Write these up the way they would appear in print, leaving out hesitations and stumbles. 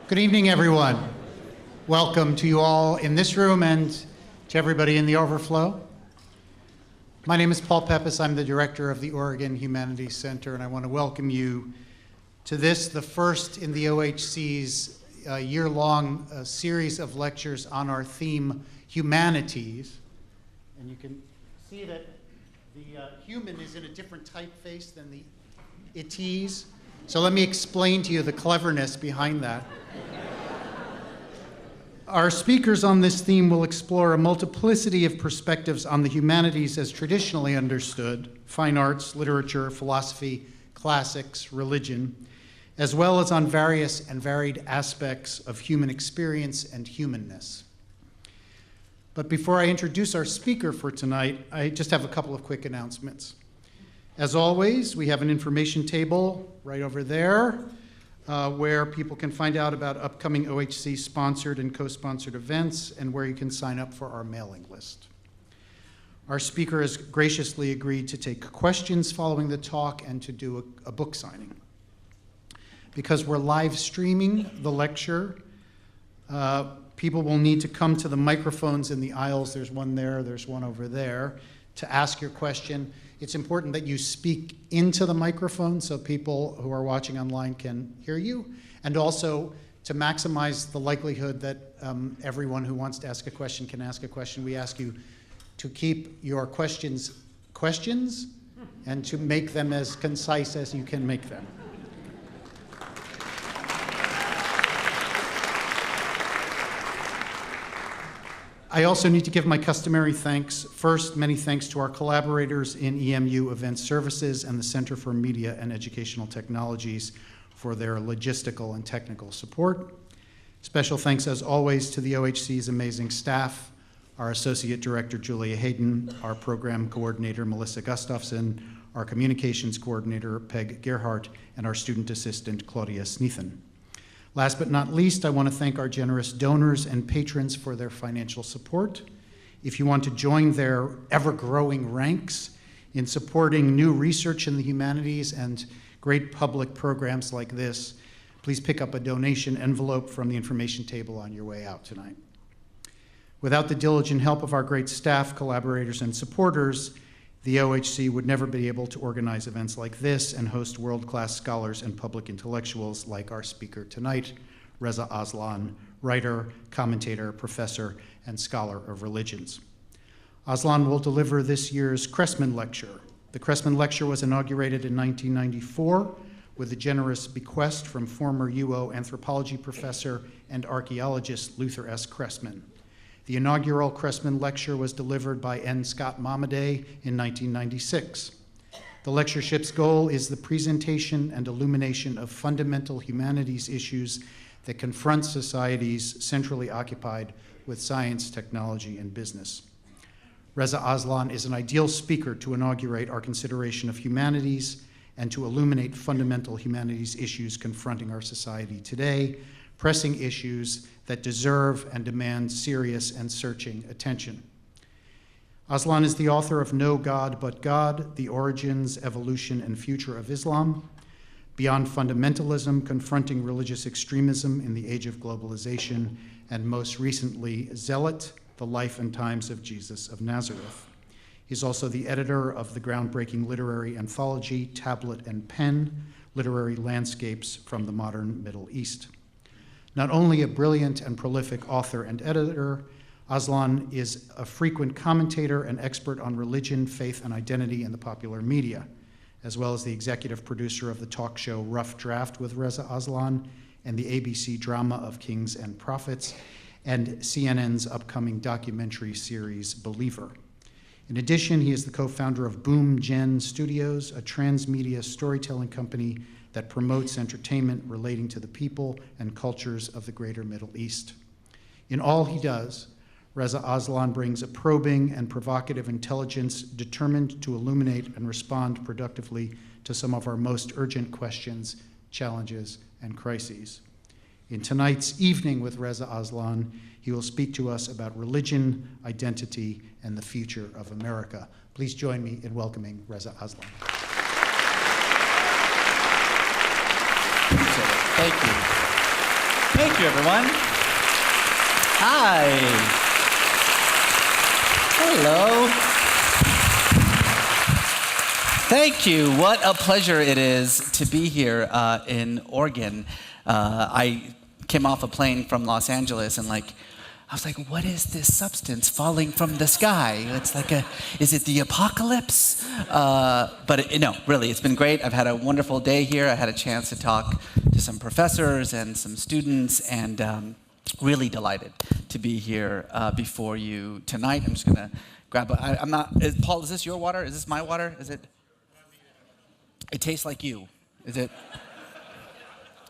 Good evening, everyone. Welcome to you all in this room and to everybody in the overflow. My name is Paul Peppis. I'm the director of the Oregon Humanities Center, and I want to welcome you to this, the first in the OHC's year-long series of lectures on our theme, Humanities. And you can see that the human is in a different typeface than the ities. So let me explain to you the cleverness behind that. Our speakers on this theme will explore a multiplicity of perspectives on the humanities as traditionally understood, fine arts, literature, philosophy, classics, religion, as well as on various and varied aspects of human experience and humanness. But before I introduce our speaker for tonight, I just have a couple of quick announcements. As always, we have an information table right over there where people can find out about upcoming OHC-sponsored and co-sponsored events and where you can sign up for our mailing list. Our speaker has graciously agreed to take questions following the talk and to do a book signing. Because we're live streaming the lecture, people will need to come to the microphones in the aisles. There's one there, there's one over there, to ask your question. It's important that you speak into the microphone so people who are watching online can hear you, and also to maximize the likelihood that everyone who wants to ask a question can ask a question. We ask you to keep your questions and to make them as concise as you can make them. I also need to give my customary thanks. First, many thanks to our collaborators in EMU Event Services and the Center for Media and Educational Technologies for their logistical and technical support. Special thanks, as always, to the OHC's amazing staff, our Associate Director, Julia Hayden, our Program Coordinator, Melissa Gustafson, our Communications Coordinator, Peg Gerhardt, and our Student Assistant, Claudia Sneathan. Last but not least, I want to thank our generous donors and patrons for their financial support. If you want to join their ever-growing ranks in supporting new research in the humanities and great public programs like this, please pick up a donation envelope from the information table on your way out tonight. Without the diligent help of our great staff, collaborators, and supporters, the OHC would never be able to organize events like this and host world-class scholars and public intellectuals like our speaker tonight, Reza Aslan, writer, commentator, professor, and scholar of religions. Aslan will deliver this year's Cressman Lecture. The Cressman Lecture was inaugurated in 1994 with a generous bequest from former UO anthropology professor and archaeologist Luther S. Cressman. The inaugural Cressman Lecture was delivered by N. Scott Momaday in 1996. The lectureship's goal is the presentation and illumination of fundamental humanities issues that confront societies centrally occupied with science, technology, and business. Reza Aslan is an ideal speaker to inaugurate our consideration of humanities and to illuminate fundamental humanities issues confronting our society today, pressing issues that deserve and demand serious and searching attention. Aslan is the author of No God But God, The Origins, Evolution, and Future of Islam, Beyond Fundamentalism, Confronting Religious Extremism in the Age of Globalization, and most recently, Zealot, The Life and Times of Jesus of Nazareth. He's also the editor of the groundbreaking literary anthology, Tablet and Pen, Literary Landscapes from the Modern Middle East. Not only a brilliant and prolific author and editor, Aslan is a frequent commentator and expert on religion, faith, and identity in the popular media, as well as the executive producer of the talk show Rough Draft with Reza Aslan and the ABC drama of Kings and Prophets, and CNN's upcoming documentary series Believer. In addition, he is the co-founder of Boom Gen Studios, a transmedia storytelling company that promotes entertainment relating to the people and cultures of the greater Middle East. In all he does, Reza Aslan brings a probing and provocative intelligence determined to illuminate and respond productively to some of our most urgent questions, challenges, and crises. In tonight's Evening with Reza Aslan, he will speak to us about religion, identity, and the future of America. Please join me in welcoming Reza Aslan. Thank you. Thank Thank you, everyone. Hi. Hello. Thank you. What a pleasure it is to be here in Oregon. I came off a plane from Los Angeles and I was like, what is this substance falling from the sky? It's like is it the apocalypse? No, really, it's been great. I've had a wonderful day here. I had a chance to talk to some professors and some students, and really delighted to be here before you tonight. I'm just gonna grab Paul, is this your water? Is this my water? Is it? It tastes like you. Is it?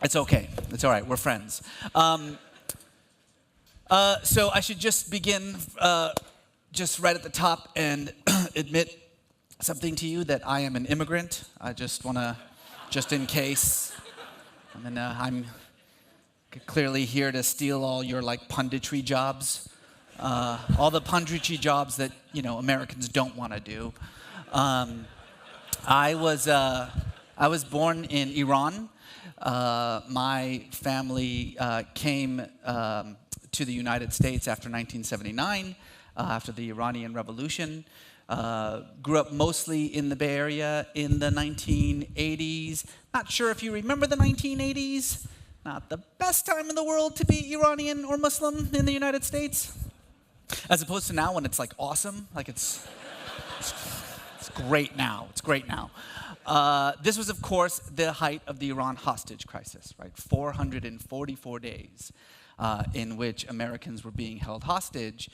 It's okay. It's all right. We're friends. So I should just begin just right at the top and admit something to you, that I am an immigrant. I just want to, just in case, I'm clearly here to steal all your punditry jobs, all the punditry jobs that Americans don't want to do. I was born in Iran. My family came to the United States after 1979, after the Iranian Revolution. Grew up mostly in the Bay Area in the 1980s. Not sure if you remember the 1980s. Not the best time in the world to be Iranian or Muslim in the United States. As opposed to now when it's awesome. It's great now. It's great now. This was, of course, the height of the Iran hostage crisis, right? 444 days in which Americans were being held hostage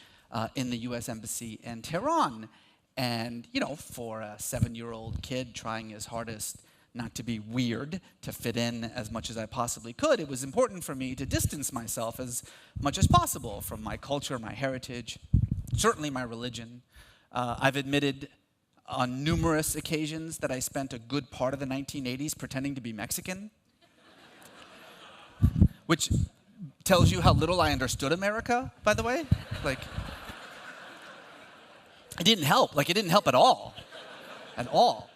in the U.S. Embassy in Tehran. And, for a 7-year-old kid trying his hardest not to be weird, to fit in as much as I possibly could, it was important for me to distance myself as much as possible from my culture, my heritage, certainly my religion. I've admitted on numerous occasions that I spent a good part of the 1980s pretending to be Mexican, which tells you how little I understood America, by the way. It didn't help. It didn't help at all. At all.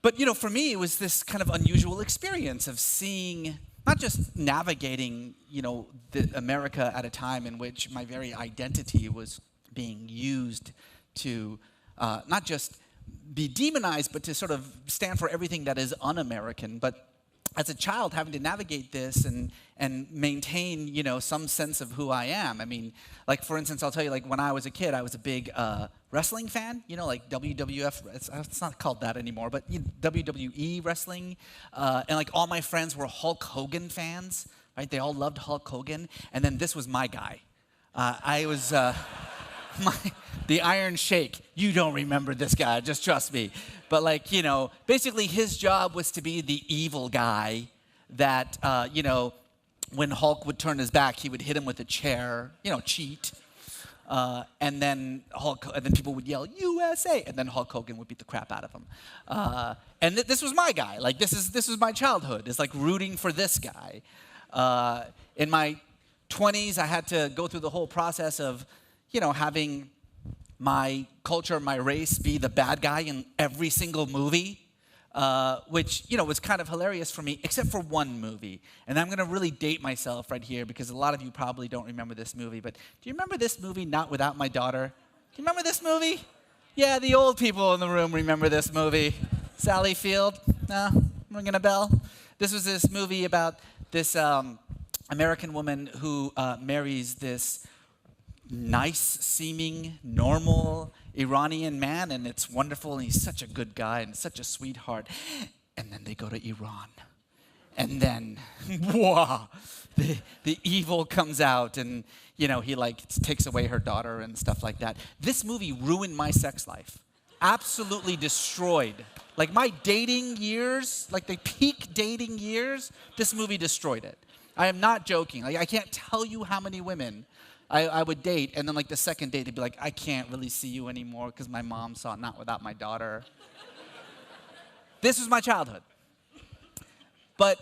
But, for me, it was this kind of unusual experience of seeing, not just navigating, America at a time in which my very identity was being used to not just be demonized, but to sort of stand for everything that is un-American. But as a child, having to navigate this and maintain, some sense of who I am. For instance, I'll tell you, when I was a kid, I was a big wrestling fan, WWF, it's not called that anymore, but WWE wrestling. And all my friends were Hulk Hogan fans, right? They all loved Hulk Hogan. And then this was my guy. I was... the Iron Sheik. You don't remember this guy, just trust me. But basically his job was to be the evil guy that, when Hulk would turn his back, he would hit him with a chair, cheat. And then people would yell, USA, and then Hulk Hogan would beat the crap out of him. And this was my guy. This was my childhood. It's rooting for this guy. In my 20s, I had to go through the whole process of having my culture, my race be the bad guy in every single movie, which, was kind of hilarious for me, except for one movie. And I'm going to really date myself right here because a lot of you probably don't remember this movie. But do you remember this movie, Not Without My Daughter? Do you remember this movie? Yeah, the old people in the room remember this movie. Sally Field? No? Ringing a bell? This was this movie about this American woman who marries this nice-seeming, normal Iranian man, and it's wonderful, and he's such a good guy and such a sweetheart. And then they go to Iran. And then, wow, the evil comes out, and, he, takes away her daughter and stuff like that. This movie ruined my sex life. Absolutely destroyed. My dating years, the peak dating years, this movie destroyed it. I am not joking. I can't tell you how many women I would date, and then the second date, they'd be like, I can't really see you anymore because my mom saw Not Without My Daughter. This was my childhood. But,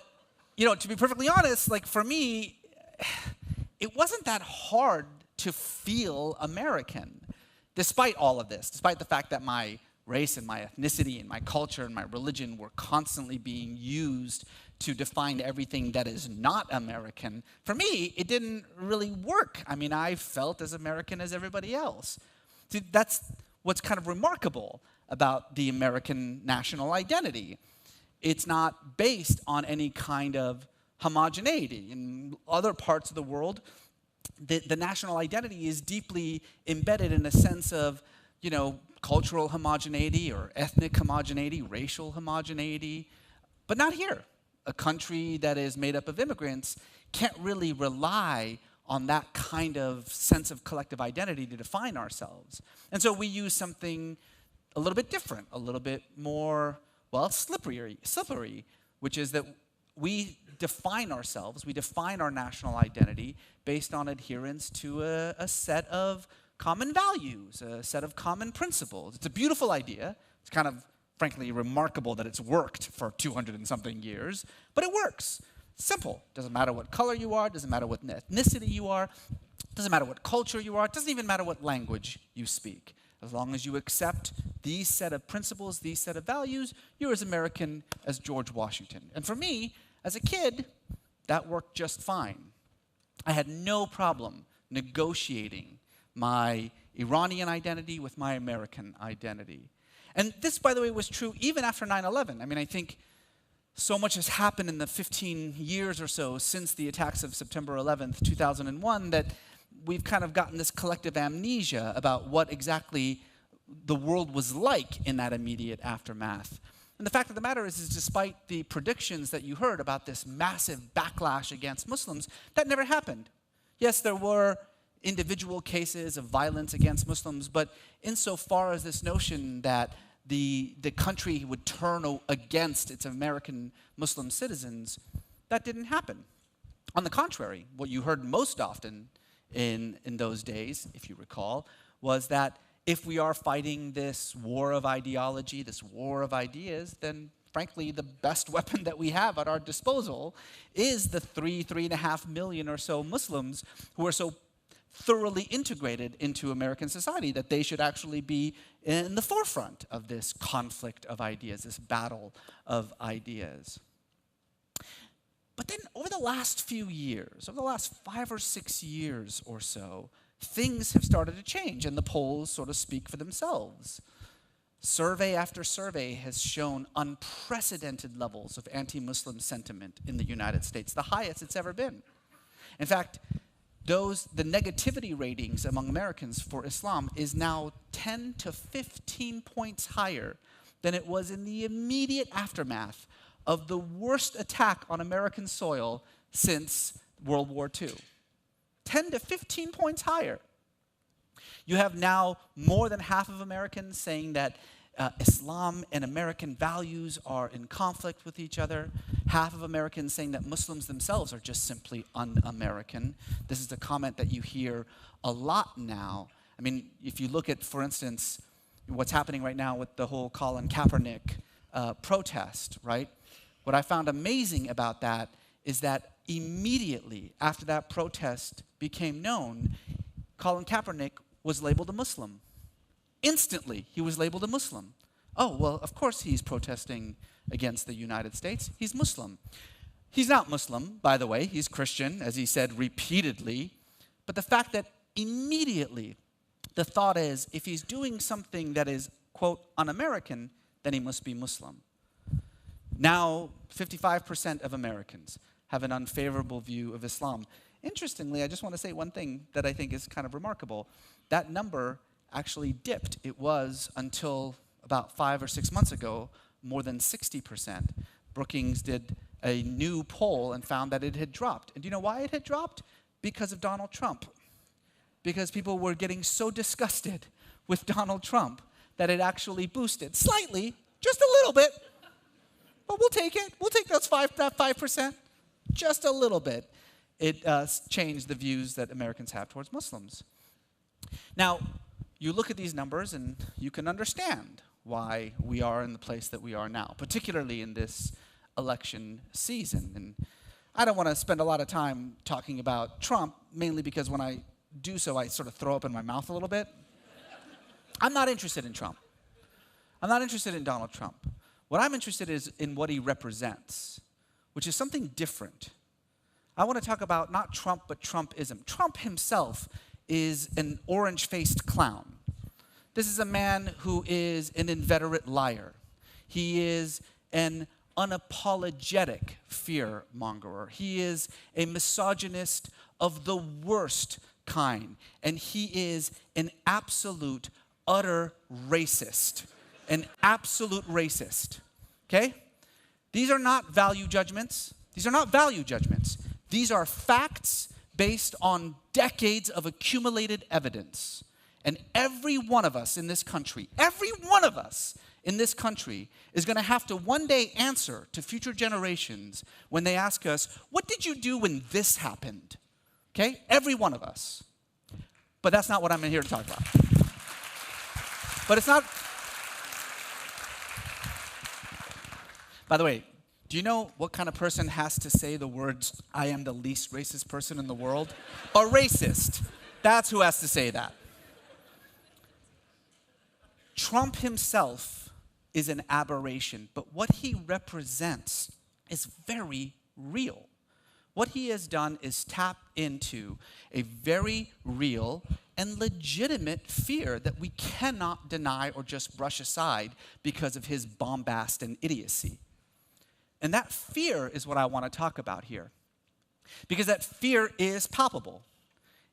to be perfectly honest, for me, it wasn't that hard to feel American, despite all of this, despite the fact that my race and my ethnicity and my culture and my religion were constantly being used to define everything that is not American, for me, it didn't really work. I mean, I felt as American as everybody else. See, that's what's kind of remarkable about the American national identity. It's not based on any kind of homogeneity. In other parts of the world, the national identity is deeply embedded in a sense of, cultural homogeneity or ethnic homogeneity, racial homogeneity, but not here. A country that is made up of immigrants can't really rely on that kind of sense of collective identity to define ourselves. And so we use something a little bit different, a little bit more, slippery, which is that we define ourselves, we define our national identity based on adherence to a set of common values, a set of common principles. It's a beautiful idea. It's kind of, frankly, remarkable that it's worked for 200 and something years, but it works. Simple. Doesn't matter what color you are, doesn't matter what ethnicity you are, doesn't matter what culture you are, it doesn't even matter what language you speak. As long as you accept these set of principles, these set of values, you're as American as George Washington. And for me, as a kid, that worked just fine. I had no problem negotiating my Iranian identity with my American identity. And this, by the way, was true even after 9/11. I mean, I think so much has happened in the 15 years or so since the attacks of September 11th, 2001, that we've kind of gotten this collective amnesia about what exactly the world was like in that immediate aftermath. And the fact of the matter is despite the predictions that you heard about this massive backlash against Muslims, that never happened. Yes, there were individual cases of violence against Muslims, but insofar as this notion that the country would turn against its American Muslim citizens, that didn't happen. On the contrary, what you heard most often in those days, if you recall, was that if we are fighting this war of ideology, this war of ideas, then frankly, the best weapon that we have at our disposal is the 3.5 million or so Muslims who are so thoroughly integrated into American society that they should actually be in the forefront of this conflict of ideas, this battle of ideas. But then over the last few years, over the last 5 or 6 years or so, things have started to change, and the polls sort of speak for themselves. Survey after survey has shown unprecedented levels of anti-Muslim sentiment in the United States, the highest it's ever been. In fact, the negativity ratings among Americans for Islam is now 10 to 15 points higher than it was in the immediate aftermath of the worst attack on American soil since World War II. 10 to 15 points higher. You have now more than half of Americans saying that Islam and American values are in conflict with each other. Half of Americans saying that Muslims themselves are just simply un-American. This is a comment that you hear a lot now. I mean, if you look at, for instance, what's happening right now with the whole Colin Kaepernick protest, right? What I found amazing about that is that immediately after that protest became known, Colin Kaepernick was labeled a Muslim. Instantly, he was labeled a Muslim. Oh, well, of course he's protesting against the United States. He's Muslim. He's not Muslim, by the way. He's Christian, as he said repeatedly. But the fact that immediately the thought is, if he's doing something that is, quote, un-American, then he must be Muslim. Now, 55% of Americans have an unfavorable view of Islam. Interestingly, I just want to say one thing that I think is kind of remarkable. That number actually dipped. It was, until about 5 or 6 months ago, more than 60%. Brookings did a new poll and found that it had dropped. And do you know why it had dropped? Because of Donald Trump. Because people were getting so disgusted with Donald Trump that it actually boosted slightly, just a little bit. But we'll take it. We'll take that 5%, just a little bit. It changed the views that Americans have towards Muslims. Now, you look at these numbers and you can understand why we are in the place that we are now, particularly in this election season. And I don't want to spend a lot of time talking about Trump, mainly because when I do so, I sort of throw up in my mouth a little bit. I'm not interested in Trump. I'm not interested in Donald Trump. What I'm interested in is in what he represents. which is something different. I want to talk about not Trump, but Trumpism. Trump himself is an orange-faced clown. This is a man who is an inveterate liar. He is an unapologetic fear-mongerer. He is a misogynist of the worst kind. And he is an absolute, utter racist. An absolute racist. Okay? These are not value judgments. These are not value judgments. These are facts based on decades of accumulated evidence. And every one of us in this country, every one of us in this country is going to have to one day answer to future generations when they ask us, what did you do when this happened? Okay? Every one of us. But that's not what I'm here to talk about. But it's not. By the way, do you know what kind of person has to say the words, I am the least racist person in the world? A racist. That's who has to say that. Trump himself is an aberration, but what he represents is very real. What he has done is tap into a very real and legitimate fear that we cannot deny or just brush aside because of his bombast and idiocy. And that fear is what I want to talk about here. Because that fear is palpable.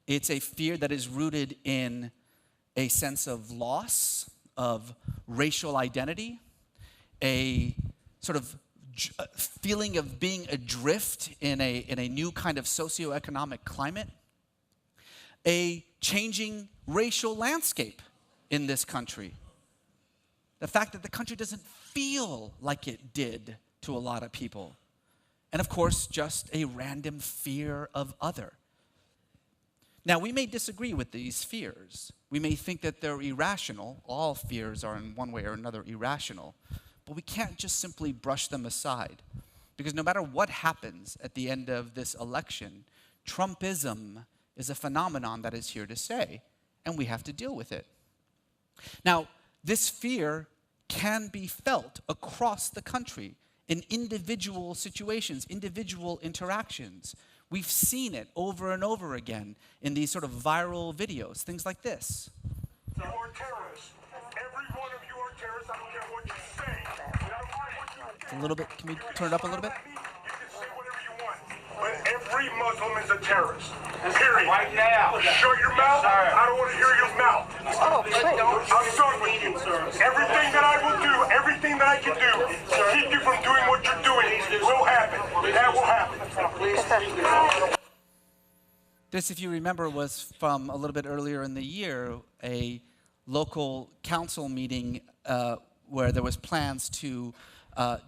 It's a fear that is rooted in a sense of loss, of racial identity, a sort of feeling of being adrift in a new kind of socioeconomic climate, a changing racial landscape in this country. The fact that the country doesn't feel like it did to a lot of people. And of course, just a random fear of other. Now, we may disagree with these fears. We may think that they're irrational. All fears are in one way or another irrational. But we can't just simply brush them aside. Because no matter what happens at the end of this election, Trumpism is a phenomenon that is here to stay, and we have to deal with it. Now, this fear can be felt across the country in individual situations, individual interactions. We've seen it over and over again in these sort of viral videos, things like this. You are terrorists. Every one of you are terrorists. I don't care what you say. I don't care what you It's a little bit, can we turn it up a little bit? You can say whatever you want. But every Muslim is a terrorist. Period. Right now. Shut your mouth. I don't want to hear your mouth. I'm done with you. Everything that I will do, everything that I can do to keep you from doing what you're doing will happen. That will happen. This, if you remember, was from a little bit earlier in the year, a local council meeting where there was plans to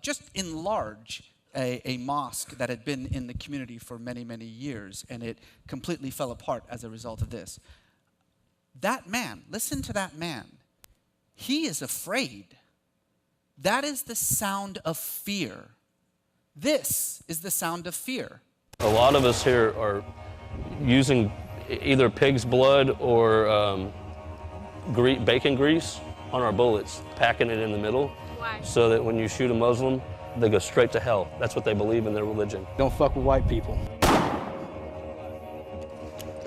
just enlarge a mosque that had been in the community for many, many years, and it completely fell apart as a result of this. That man, listen to that man. He is afraid. That is the sound of fear. This is the sound of fear. A lot of us here are using either pig's blood or bacon grease on our bullets, packing it in the middle. Why? So that when you shoot a Muslim, they go straight to hell. That's what they believe in their religion. Don't fuck with white people.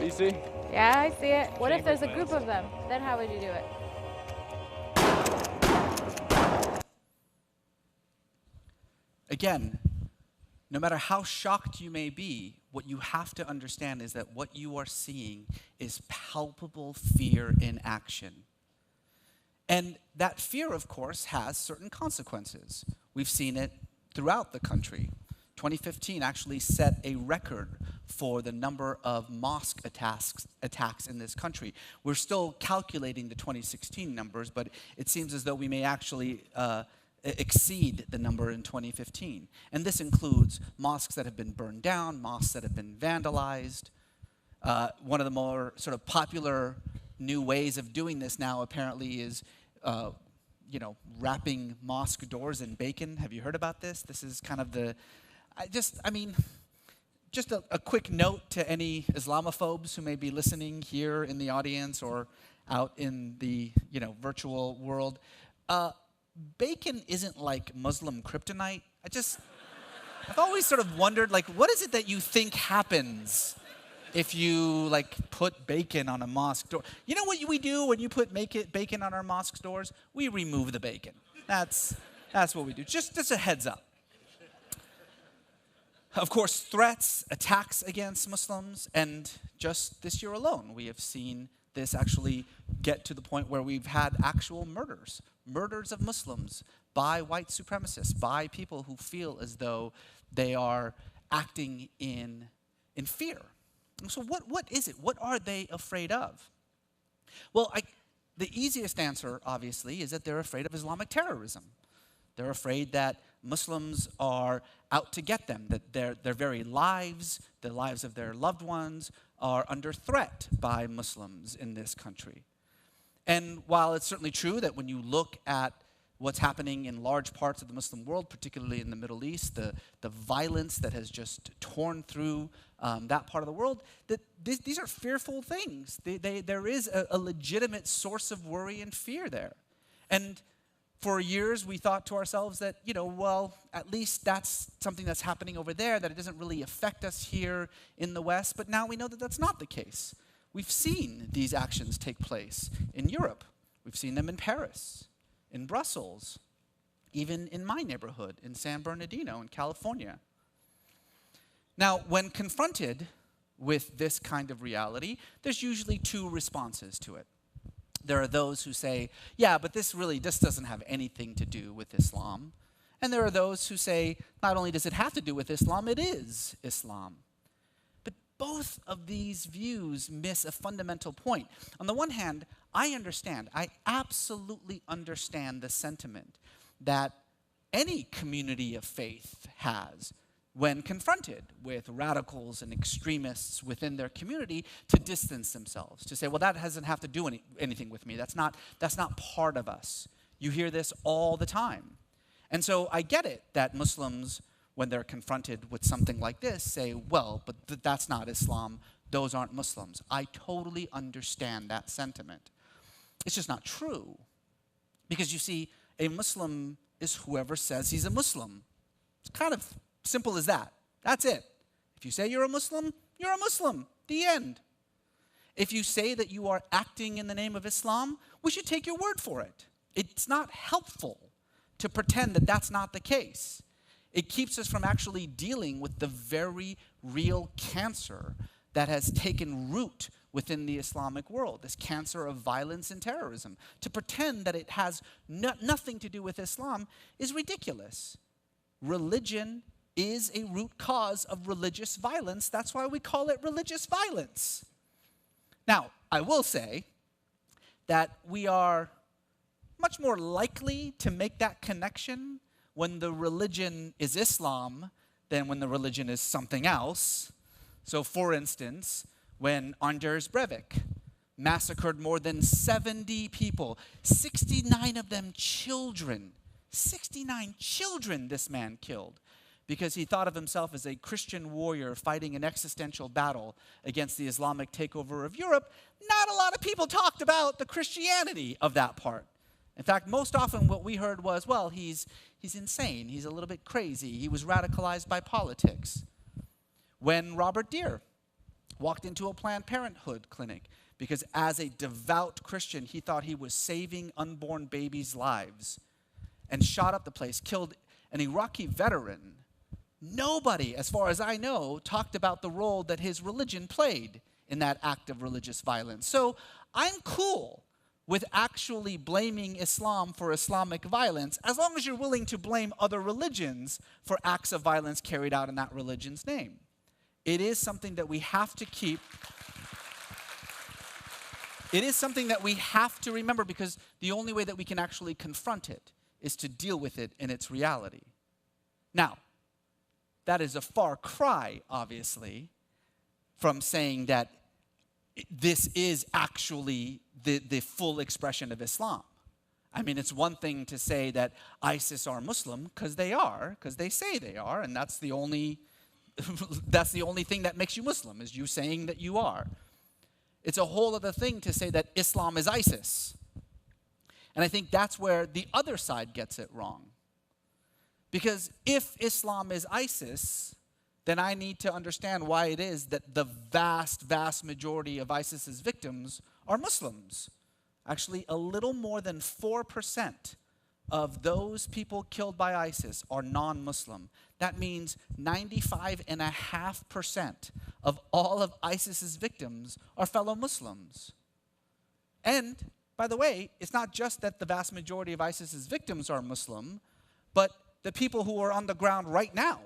You see? Yeah, I see it. What if there's a group of them? Then how would you do it? Again, no matter how shocked you may be, what you have to understand is that what you are seeing is palpable fear in action. And that fear, of course, has certain consequences. We've seen it throughout the country. 2015 actually set a record for the number of mosque attacks in this country. We're still calculating the 2016 numbers, but it seems as though we may actually exceed the number in 2015. And this includes mosques that have been burned down, mosques that have been vandalized. One of the more sort of popular new ways of doing this now apparently is wrapping mosque doors in bacon. Have you heard about this? This is kind of just a quick note to any Islamophobes who may be listening here in the audience or out in the virtual world. Bacon isn't like Muslim kryptonite. I've always sort of wondered, like, what is it that you think happens if you, like, put bacon on a mosque door? You know what we do when you put bacon on our mosque doors? We remove the bacon. That's what we do. Just a heads up. Of course, threats, attacks against Muslims, and just this year alone, we have seen this actually get to the point where we've had actual murders of Muslims by white supremacists, by people who feel as though they are acting in fear. So what is it? What are they afraid of? Well, the easiest answer, obviously, is that they're afraid of Islamic terrorism. They're afraid that Muslims are out to get them, that their very lives, the lives of their loved ones, are under threat by Muslims in this country. And while it's certainly true that when you look at what's happening in large parts of the Muslim world, particularly in the Middle East, the violence that has just torn through that part of the world, that these are fearful things. There is a legitimate source of worry and fear there. And for years, we thought to ourselves that, well, at least that's something that's happening over there, that it doesn't really affect us here in the West. But now we know that that's not the case. We've seen these actions take place in Europe. We've seen them in Paris, in Brussels, even in my neighborhood, in San Bernardino, in California. Now, when confronted with this kind of reality, there's usually two responses to it. There are those who say, yeah, but this doesn't have anything to do with Islam. And there are those who say, not only does it have to do with Islam, it is Islam. But both of these views miss a fundamental point. On the one hand, I absolutely understand the sentiment that any community of faith has when confronted with radicals and extremists within their community, to distance themselves, to say, well, that doesn't have to do anything with me. That's not part of us. You hear this all the time. And so I get it that Muslims, when they're confronted with something like this, say, well, but that's not Islam. Those aren't Muslims. I totally understand that sentiment. It's just not true. Because you see, a Muslim is whoever says he's a Muslim. It's kind of simple as that. That's it. If you say you're a Muslim, you're a Muslim. The end. If you say that you are acting in the name of Islam, we should take your word for it. It's not helpful to pretend that that's not the case. It keeps us from actually dealing with the very real cancer that has taken root within the Islamic world, this cancer of violence and terrorism. To pretend that it has nothing to do with Islam is ridiculous. Religion is a root cause of religious violence. That's why we call it religious violence. Now, I will say that we are much more likely to make that connection when the religion is Islam than when the religion is something else. So, for instance, when Anders Breivik massacred more than 70 people, 69 of them children. 69 children this man killed because he thought of himself as a Christian warrior fighting an existential battle against the Islamic takeover of Europe. Not a lot of people talked about the Christianity of that part. In fact, most often what we heard was, well, he's insane. He's a little bit crazy. He was radicalized by politics. When Robert Deere walked into a Planned Parenthood clinic because as a devout Christian, he thought he was saving unborn babies' lives and shot up the place, killed an Iraqi veteran, nobody, as far as I know, talked about the role that his religion played in that act of religious violence. So I'm cool with actually blaming Islam for Islamic violence, as long as you're willing to blame other religions for acts of violence carried out in that religion's name. It is something that we have to keep. It is something that we have to remember, because the only way that we can actually confront it is to deal with it in its reality. Now, that is a far cry, obviously, from saying that this is actually the full expression of Islam. I mean, it's one thing to say that ISIS are Muslim, because they say they are, and that's the only thing that makes you Muslim, is you saying that you are. It's a whole other thing to say that Islam is ISIS. And I think that's where the other side gets it wrong. Because if Islam is ISIS, then I need to understand why it is that the vast, vast majority of ISIS's victims are Muslims. Actually, a little more than 4% of those people killed by ISIS are non-Muslim. That means 95.5% of all of ISIS's victims are fellow Muslims. And, by the way, it's not just that the vast majority of ISIS's victims are Muslim, but the people who are on the ground right now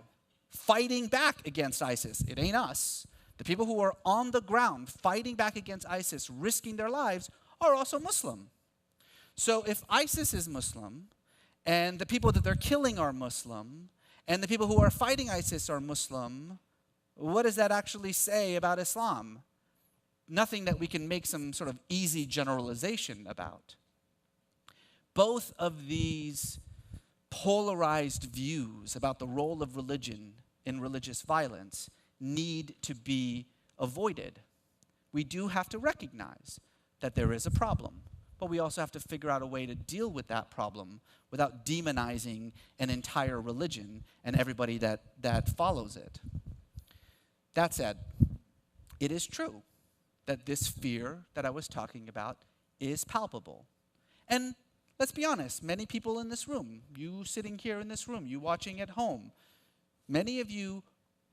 fighting back against ISIS, it ain't us. The people who are on the ground fighting back against ISIS, risking their lives, are also Muslim. So if ISIS is Muslim, and the people that they're killing are Muslim, and the people who are fighting ISIS are Muslim, what does that actually say about Islam? Nothing that we can make some sort of easy generalization about. Both of these polarized views about the role of religion in religious violence need to be avoided. We do have to recognize that there is a problem, but we also have to figure out a way to deal with that problem without demonizing an entire religion and everybody that follows it. That said, it is true that this fear that I was talking about is palpable. And let's be honest, many people in this room, you sitting here in this room, you watching at home, many of you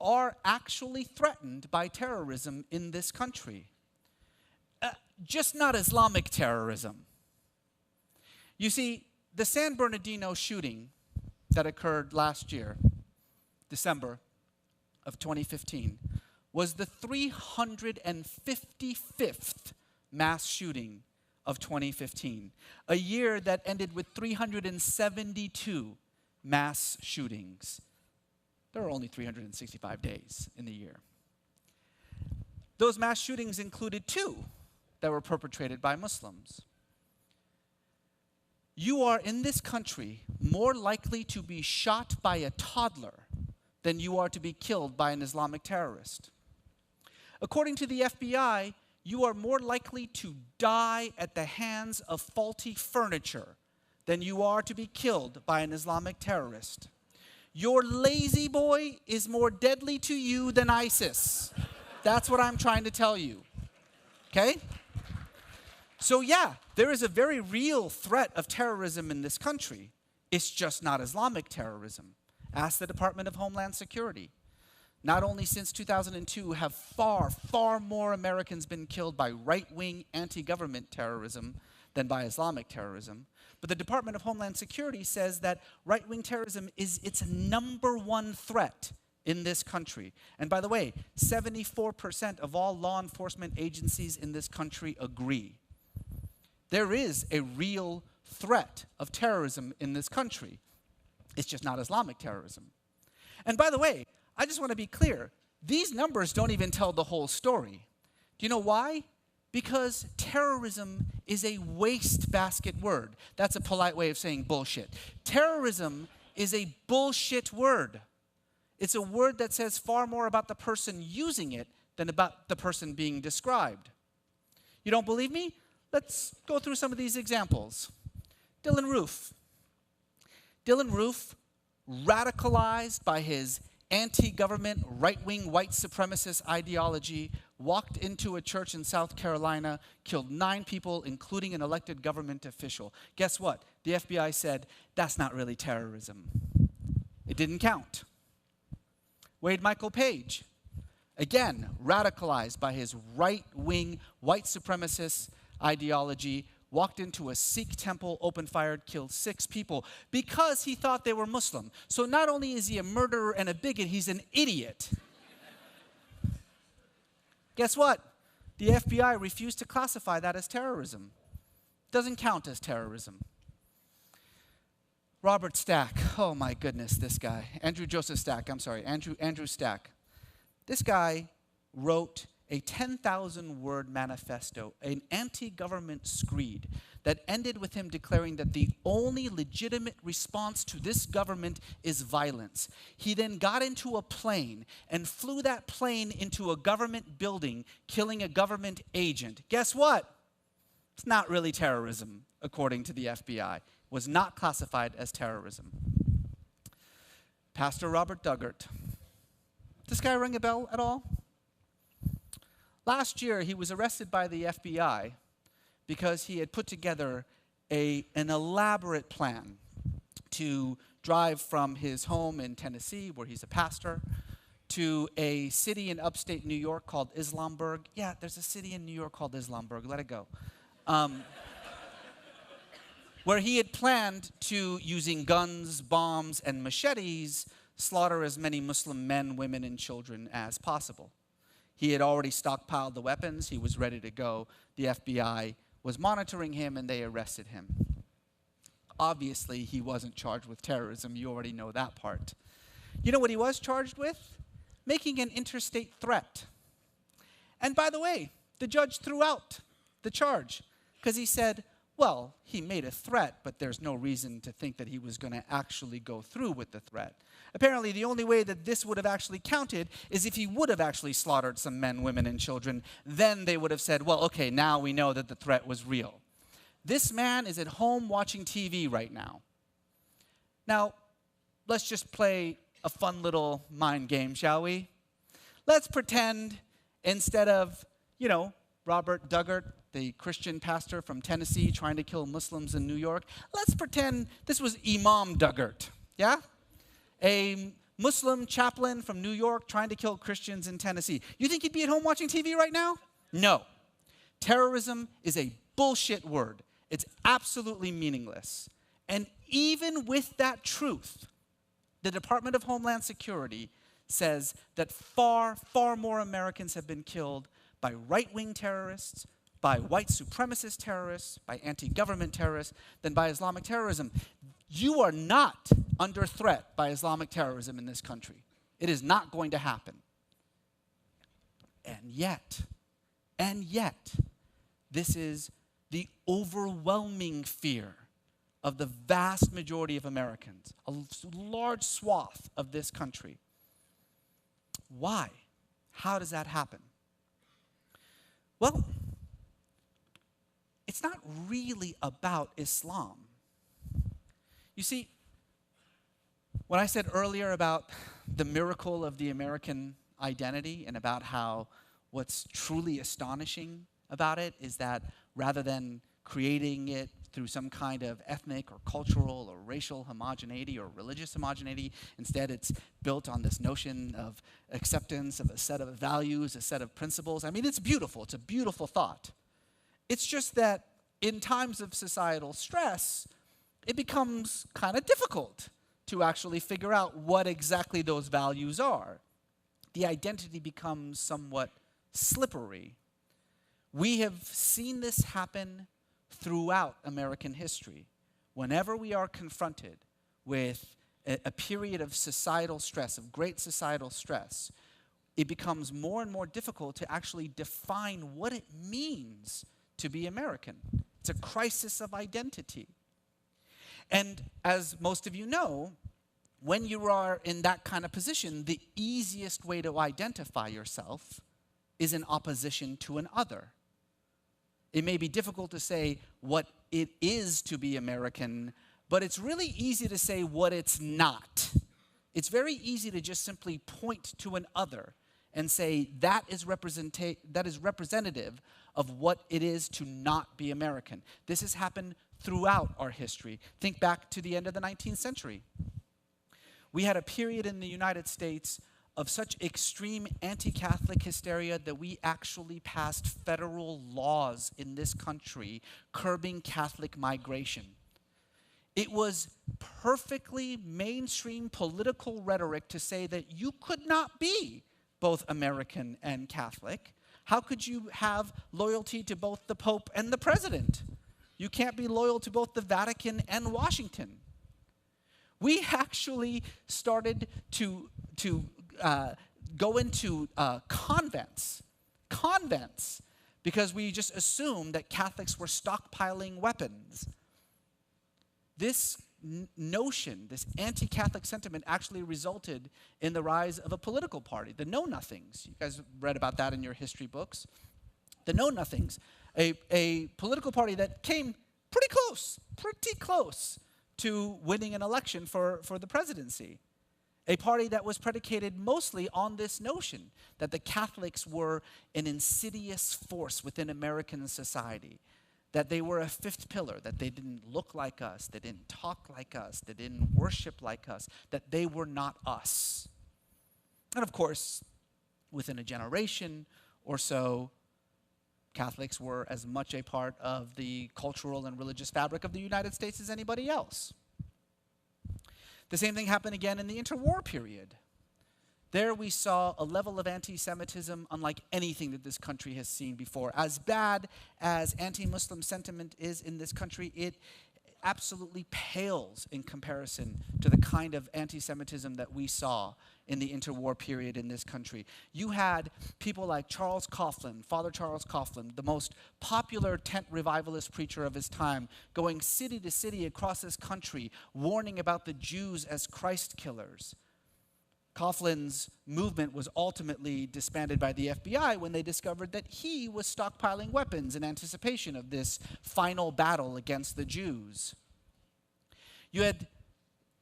are actually threatened by terrorism in this country. Just not Islamic terrorism. You see, the San Bernardino shooting that occurred last year, December of 2015, was the 355th mass shooting of 2015, a year that ended with 372 mass shootings. There are only 365 days in the year. Those mass shootings included 2 that were perpetrated by Muslims. You are in this country more likely to be shot by a toddler than you are to be killed by an Islamic terrorist. According to the FBI, you are more likely to die at the hands of faulty furniture than you are to be killed by an Islamic terrorist. Your lazy boy is more deadly to you than ISIS. That's what I'm trying to tell you. Okay? So yeah, there is a very real threat of terrorism in this country. It's just not Islamic terrorism. Ask the Department of Homeland Security. Not only since 2002 have far, far more Americans been killed by right-wing anti-government terrorism than by Islamic terrorism, but the Department of Homeland Security says that right-wing terrorism is its #1 threat in this country. And by the way, 74% of all law enforcement agencies in this country agree. There is a real threat of terrorism in this country. It's just not Islamic terrorism. And by the way, I just want to be clear, these numbers don't even tell the whole story. Do you know why? Because terrorism is a wastebasket word. That's a polite way of saying bullshit. Terrorism is a bullshit word. It's a word that says far more about the person using it than about the person being described. You don't believe me? Let's go through some of these examples. Dylan Roof. Dylan Roof, radicalized by his anti-government, right-wing, white supremacist ideology, walked into a church in South Carolina, killed 9 people, including an elected government official. Guess what? The FBI said, that's not really terrorism. It didn't count. Wade Michael Page, again, radicalized by his right-wing, white supremacist ideology, walked into a Sikh temple, opened fire, killed 6 people because he thought they were Muslim. So not only is he a murderer and a bigot, he's an idiot. Guess what? The FBI refused to classify that as terrorism. Doesn't count as terrorism. Robert Stack, oh my goodness, this guy. Andrew Stack. This guy wrote a 10,000-word manifesto, an anti-government screed that ended with him declaring that the only legitimate response to this government is violence. He then got into a plane and flew that plane into a government building, killing a government agent. Guess what? It's not really terrorism, according to the FBI. It was not classified as terrorism. Pastor Robert Duggart. This guy ring a bell at all? Last year, he was arrested by the FBI because he had put together an elaborate plan to drive from his home in Tennessee, where he's a pastor, to a city in upstate New York called Islamburg. Yeah, there's a city in New York called Islamburg. Let it go. Where he had planned to, using guns, bombs, and machetes, slaughter as many Muslim men, women, and children as possible. He had already stockpiled the weapons. He was ready to go. The FBI was monitoring him, and they arrested him. Obviously, he wasn't charged with terrorism. You already know that part. You know what he was charged with? Making an interstate threat. And by the way, the judge threw out the charge because he said, well, he made a threat, but there's no reason to think that he was going to actually go through with the threat. Apparently, the only way that this would have actually counted is if he would have actually slaughtered some men, women, and children. Then they would have said, well, okay, now we know that the threat was real. This man is at home watching TV right now. Now, let's just play a fun little mind game, shall we? Let's pretend instead of, Robert Duggart, the Christian pastor from Tennessee trying to kill Muslims in New York, let's pretend this was Imam Duggart, yeah? A Muslim chaplain from New York trying to kill Christians in Tennessee. You think he'd be at home watching TV right now? No. Terrorism is a bullshit word. It's absolutely meaningless. And even with that truth, the Department of Homeland Security says that far, far more Americans have been killed by right-wing terrorists, by white supremacist terrorists, by anti-government terrorists, than by Islamic terrorism. You are not under threat by Islamic terrorism in this country. It is not going to happen. And yet, this is the overwhelming fear of the vast majority of Americans, a large swath of this country. Why? How does that happen? Well, it's not really about Islam. You see, when I said earlier about the miracle of the American identity and about how what's truly astonishing about it is that rather than creating it through some kind of ethnic or cultural or racial homogeneity or religious homogeneity, instead it's built on this notion of acceptance of a set of values, a set of principles. I mean, it's beautiful. It's a beautiful thought. It's just that in times of societal stress, it becomes kind of difficult to actually figure out what exactly those values are. The identity becomes somewhat slippery. We have seen this happen throughout American history. Whenever we are confronted with a period of societal stress, of great societal stress, it becomes more and more difficult to actually define what it means to be American. It's a crisis of identity. And as most of you know, when you are in that kind of position, the easiest way to identify yourself is in opposition to an other. It may be difficult to say what it is to be American, but it's really easy to say what it's not. It's very easy to just simply point to an other and say that is representative of what it is to not be American. This has happened throughout our history. Think back to the end of the 19th century. We had a period in the United States of such extreme anti-Catholic hysteria that we actually passed federal laws in this country curbing Catholic migration. It was perfectly mainstream political rhetoric to say that you could not be both American and Catholic. How could you have loyalty to both the Pope and the President? You can't be loyal to both the Vatican and Washington. We actually started to go into convents, because we just assumed that Catholics were stockpiling weapons. This notion, this anti-Catholic sentiment actually resulted in the rise of a political party, the Know-Nothings. You guys read about that in your history books. The Know-Nothings, a political party that came pretty close to winning an election for the presidency. A party that was predicated mostly on this notion that the Catholics were an insidious force within American society, that they were a fifth pillar, that they didn't look like us, they didn't talk like us, they didn't worship like us, that they were not us. And of course, within a generation or so, Catholics were as much a part of the cultural and religious fabric of the United States as anybody else. The same thing happened again in the interwar period. There we saw a level of anti-Semitism unlike anything that this country has seen before. As bad as anti-Muslim sentiment is in this country, it absolutely pales in comparison to the kind of anti-Semitism that we saw in the interwar period in this country. You had people like Charles Coughlin, Father Charles Coughlin, the most popular tent revivalist preacher of his time, going city to city across this country, warning about the Jews as Christ killers. Coughlin's movement was ultimately disbanded by the FBI when they discovered that he was stockpiling weapons in anticipation of this final battle against the Jews. You had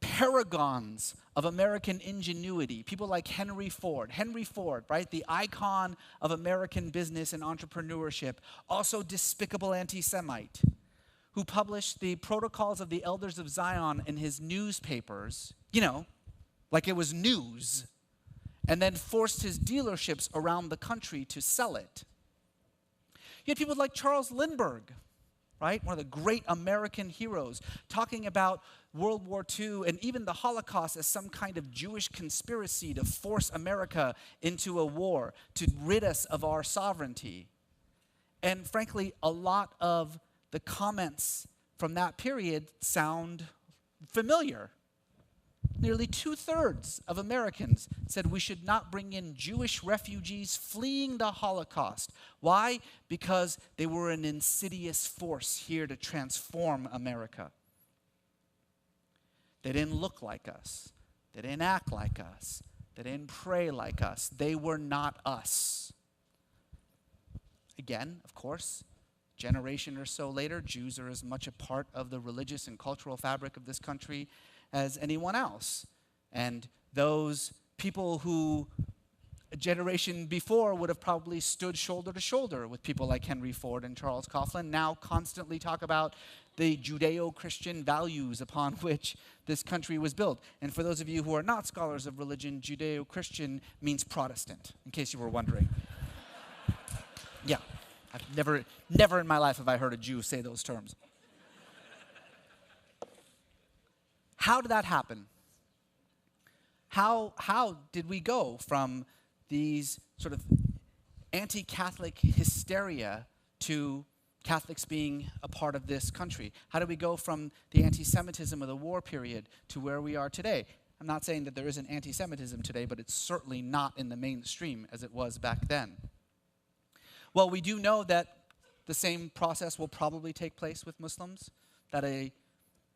paragons of American ingenuity, people like Henry Ford. Henry Ford, right, the icon of American business and entrepreneurship, also despicable anti-Semite, who published the Protocols of the Elders of Zion in his newspapers, like it was news, and then forced his dealerships around the country to sell it. You had people like Charles Lindbergh, right, one of the great American heroes, talking about World War II and even the Holocaust as some kind of Jewish conspiracy to force America into a war, to rid us of our sovereignty. And frankly, a lot of the comments from that period sound familiar. Nearly 2/3 of Americans said we should not bring in Jewish refugees fleeing the Holocaust. Why? Because they were an insidious force here to transform America. They didn't look like us. They didn't act like us. They didn't pray like us. They were not us. Again, of course, generation or so later, Jews are as much a part of the religious and cultural fabric of this country as anyone else. And those people who a generation before would have probably stood shoulder to shoulder with people like Henry Ford and Charles Coughlin now constantly talk about the Judeo-Christian values upon which this country was built. And for those of you who are not scholars of religion, Judeo-Christian means Protestant, in case you were wondering. Yeah, I've never in my life have I heard a Jew say those terms. How did that happen? How did we go from these sort of anti-Catholic hysteria to Catholics being a part of this country? How did we go from the anti-Semitism of the war period to where we are today? I'm not saying that there isn't anti-Semitism today, but it's certainly not in the mainstream as it was back then. Well, we do know that the same process will probably take place with Muslims, that a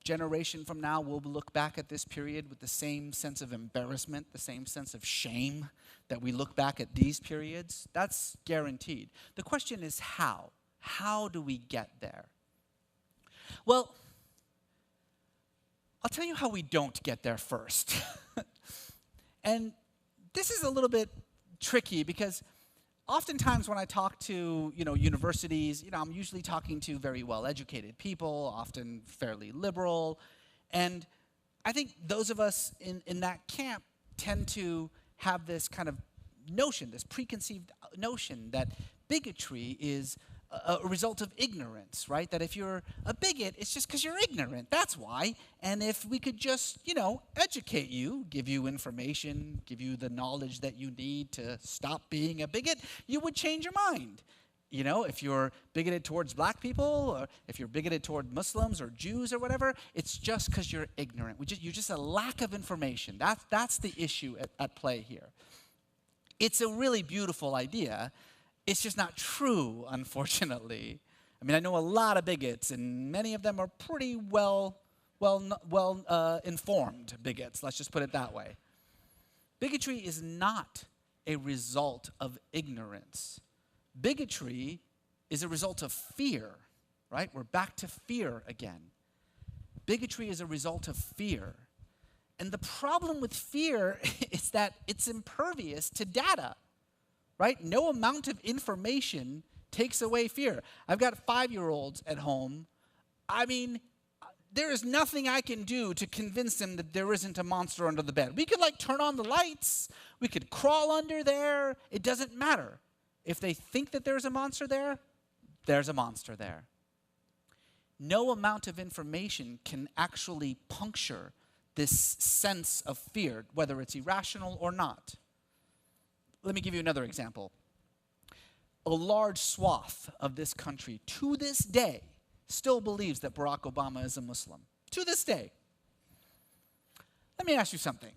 generation from now we'll look back at this period with the same sense of embarrassment, the same sense of shame that we look back at these periods. That's guaranteed. The question is how? How do we get there? Well, I'll tell you how we don't get there first. And this is a little bit tricky because oftentimes when I talk to, universities, I'm usually talking to very well-educated people, often fairly liberal. And I think those of us in that camp tend to have this kind of notion, this preconceived notion that bigotry is a result of ignorance, right? That if you're a bigot, it's just because you're ignorant. That's why. And if we could just, educate you, give you information, give you the knowledge that you need to stop being a bigot, you would change your mind. If you're bigoted towards black people, or if you're bigoted toward Muslims or Jews or whatever, it's just because you're ignorant. You're just a lack of information. That's the issue at play here. It's a really beautiful idea. It's just not true, unfortunately. I mean, I know a lot of bigots, and many of them are pretty well informed bigots. Let's just put it that way. Bigotry is not a result of ignorance. Bigotry is a result of fear, right? We're back to fear again. Bigotry is a result of fear. And the problem with fear is that it's impervious to data, right? No amount of information takes away fear. I've got 5-year-olds at home. I mean, there is nothing I can do to convince them that there isn't a monster under the bed. We could turn on the lights. We could crawl under there. It doesn't matter. If they think that there's a monster there, there's a monster there. No amount of information can actually puncture this sense of fear, whether it's irrational or not. Let me give you another example. A large swath of this country, to this day, still believes that Barack Obama is a Muslim. To this day. Let me ask you something.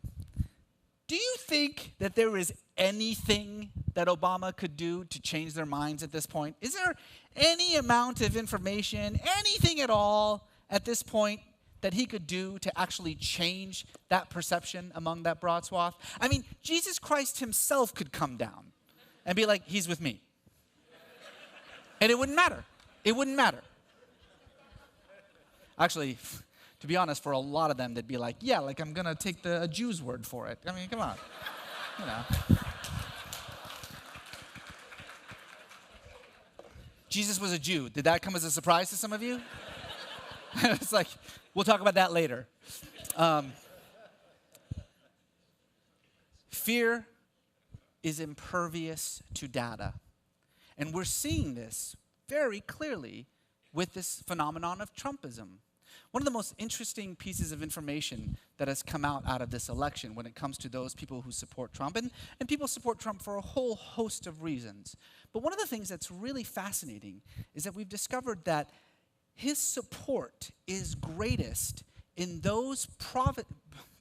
Do you think that there is anything that Obama could do to change their minds at this point? Is there any amount of information, anything at all at this point that he could do to actually change that perception among that broad swath? I mean, Jesus Christ himself could come down and be like, he's with me. And it wouldn't matter. It wouldn't matter. Actually, to be honest, for a lot of them, they'd be like, yeah, I'm going to take a Jew's word for it. I mean, come on. You know. Jesus was a Jew. Did that come as a surprise to some of you? It's like, we'll talk about that later. Fear is impervious to data. And we're seeing this very clearly with this phenomenon of Trumpism. One of the most interesting pieces of information that has come out of this election when it comes to those people who support Trump, and people support Trump for a whole host of reasons. But one of the things that's really fascinating is that we've discovered that his support is greatest in those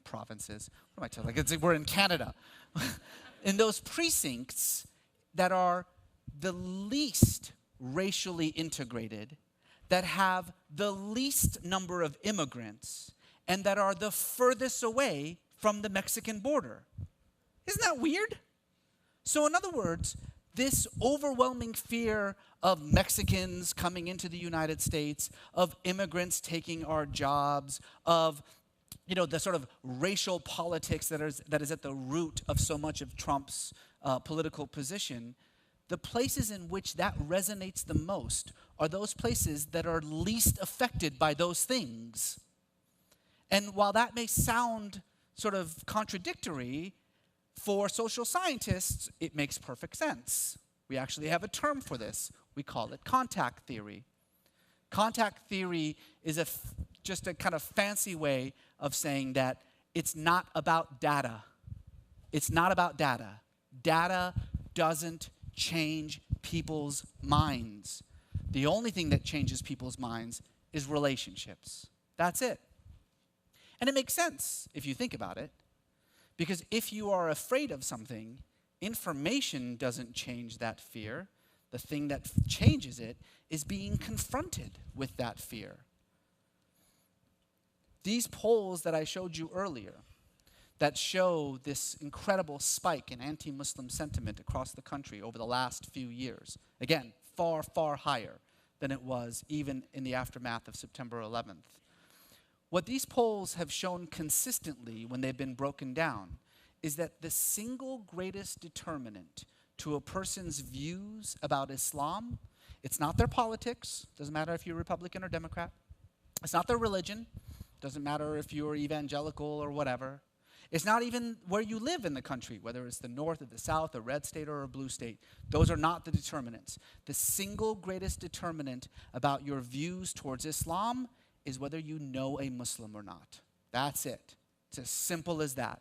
provinces. What am I telling? Like we're in Canada. In those precincts that are the least racially integrated, that have the least number of immigrants, and that are the furthest away from the Mexican border. Isn't that weird? So in other words, this overwhelming fear of Mexicans coming into the United States, of immigrants taking our jobs, of the sort of racial politics that is at the root of so much of Trump's political position, the places in which that resonates the most are those places that are least affected by those things. And while that may sound sort of contradictory, for social scientists, it makes perfect sense. We actually have a term for this. We call it contact theory. Contact theory is just a kind of fancy way of saying that it's not about data. It's not about data. Data doesn't change people's minds. The only thing that changes people's minds is relationships. That's it. And it makes sense if you think about it. Because if you are afraid of something, information doesn't change that fear. The thing that changes it is being confronted with that fear. These polls that I showed you earlier that show this incredible spike in anti-Muslim sentiment across the country over the last few years, again, far, far higher than it was even in the aftermath of September 11th. What these polls have shown consistently when they've been broken down is that the single greatest determinant to a person's views about Islam, it's not their politics, doesn't matter if you're Republican or Democrat, it's not their religion, doesn't matter if you're evangelical or whatever, it's not even where you live in the country, whether it's the north or the south, a red state or a blue state. Those are not the determinants. The single greatest determinant about your views towards Islam is whether you know a Muslim or not. That's it. It's as simple as that.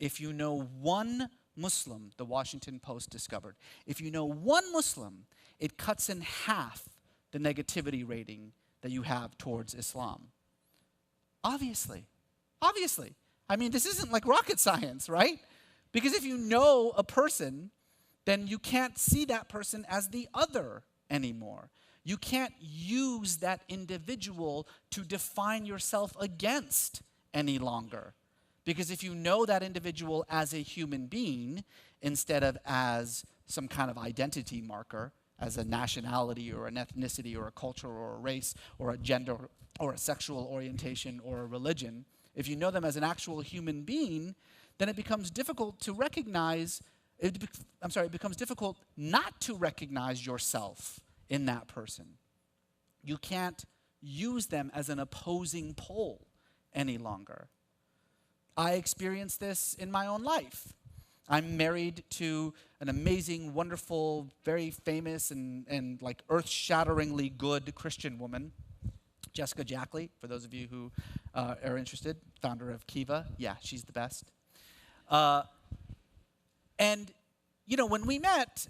If you know one Muslim, the Washington Post discovered, if you know one Muslim, it cuts in half the negativity rating that you have towards Islam. Obviously. I mean, this isn't like rocket science, right? Because if you know a person, then you can't see that person as the other anymore. You can't use that individual to define yourself against any longer. Because if you know that individual as a human being, instead of as some kind of identity marker, as a nationality or an ethnicity or a culture or a race or a gender or a sexual orientation or a religion, if you know them as an actual human being, then it becomes difficult to recognize, it becomes difficult not to recognize yourself in that person. You can't use them as an opposing pole any longer. I experienced this in my own life. I'm married to an amazing, wonderful, very famous and like earth-shatteringly good Christian woman, Jessica Jackley, for those of you who are interested, founder of Kiva. Yeah, she's the best. And, you know, when we met,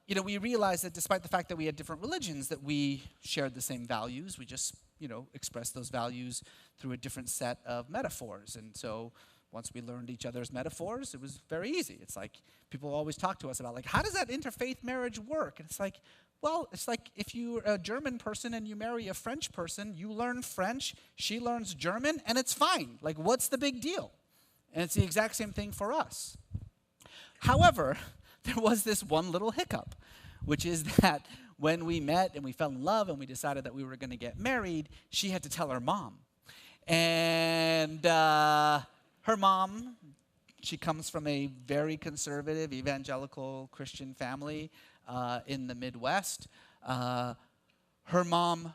you know, we realized that despite the fact that we had different religions, that we shared the same values. We just, you know, expressed those values through a different set of metaphors. And so once we learned each other's metaphors, it was very easy. It's like people always talk to us about, like, how does that interfaith marriage work? And it's like, well, it's like if you're a German person and you marry a French person, you learn French, she learns German, and it's fine. Like, what's the big deal? And it's the exact same thing for us. However, there was this one little hiccup, which is that when we met and we fell in love and we decided that we were going to get married, she had to tell her mom. And her mom, she comes from a very conservative, evangelical Christian family in the Midwest. Her mom,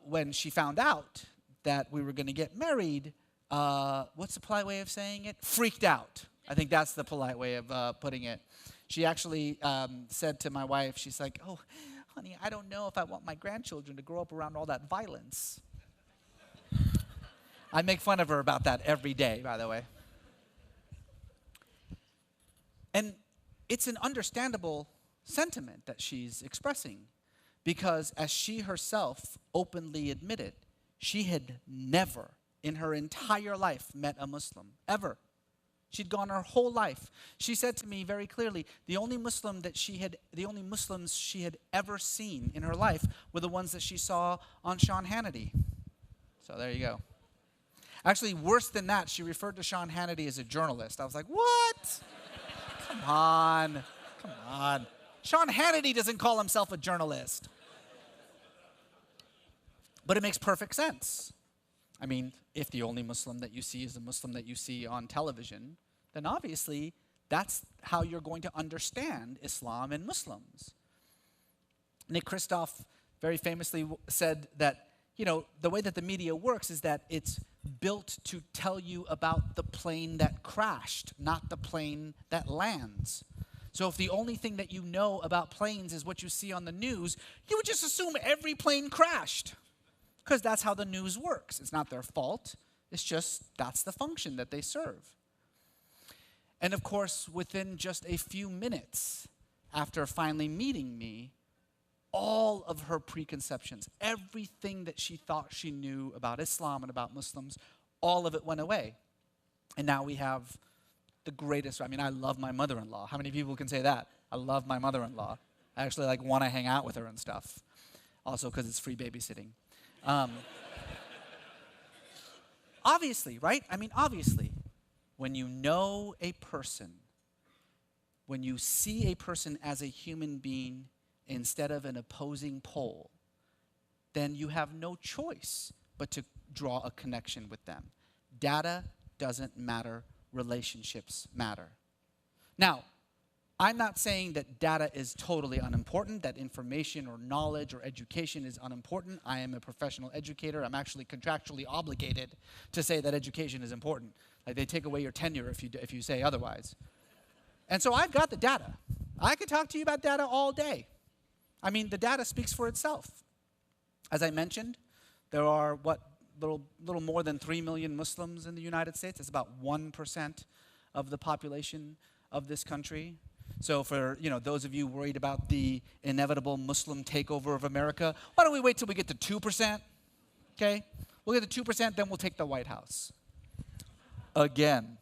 when she found out that we were going to get married, what's the polite way of saying it? Freaked out. I think that's the polite way of putting it. She actually said to my wife, she's like, oh, honey, I don't know if I want my grandchildren to grow up around all that violence. I make fun of her about that every day, by the way. And it's an understandable sentiment that she's expressing, because as she herself openly admitted, she had never in her entire life met a Muslim, ever. She'd gone her whole life. She said to me very clearly, the only Muslims she had ever seen in her life were the ones that she saw on Sean Hannity. So there you go. Actually, worse than that, she referred to Sean Hannity as a journalist. I was like, what? Come on. Sean Hannity doesn't call himself a journalist. But it makes perfect sense. I mean, if the only Muslim that you see is the Muslim that you see on television, then obviously that's how you're going to understand Islam and Muslims. Nick Kristof very famously said that, you know, the way that the media works is that it's built to tell you about the plane that crashed, not the plane that lands. So if the only thing that you know about planes is what you see on the news, you would just assume every plane crashed, because that's how the news works. It's not their fault. It's just that's the function that they serve. And of course, within just a few minutes after finally meeting me, all of her preconceptions, everything that she thought she knew about Islam and about Muslims, all of it went away. And now we have the greatest, I mean, I love my mother-in-law. How many people can say that? I love my mother-in-law. I actually like want to hang out with her and stuff. Also because it's free babysitting. Obviously, right? I mean, obviously, when you know a person, when you see a person as a human being instead of an opposing pole, then you have no choice but to draw a connection with them. Data doesn't matter, relationships matter. Now, I'm not saying that data is totally unimportant, that information or knowledge or education is unimportant. I am a professional educator. I'm actually contractually obligated to say that education is important. Like, they take away your tenure if you say otherwise. And so I've got the data. I could talk to you about data all day. I mean, the data speaks for itself. As I mentioned, there are, little more than 3 million Muslims in the United States. It's about 1% of the population of this country. So for, you know, those of you worried about the inevitable Muslim takeover of America, why don't we wait till we get to 2%? Okay? We'll get to 2%, then we'll take the White House. Again.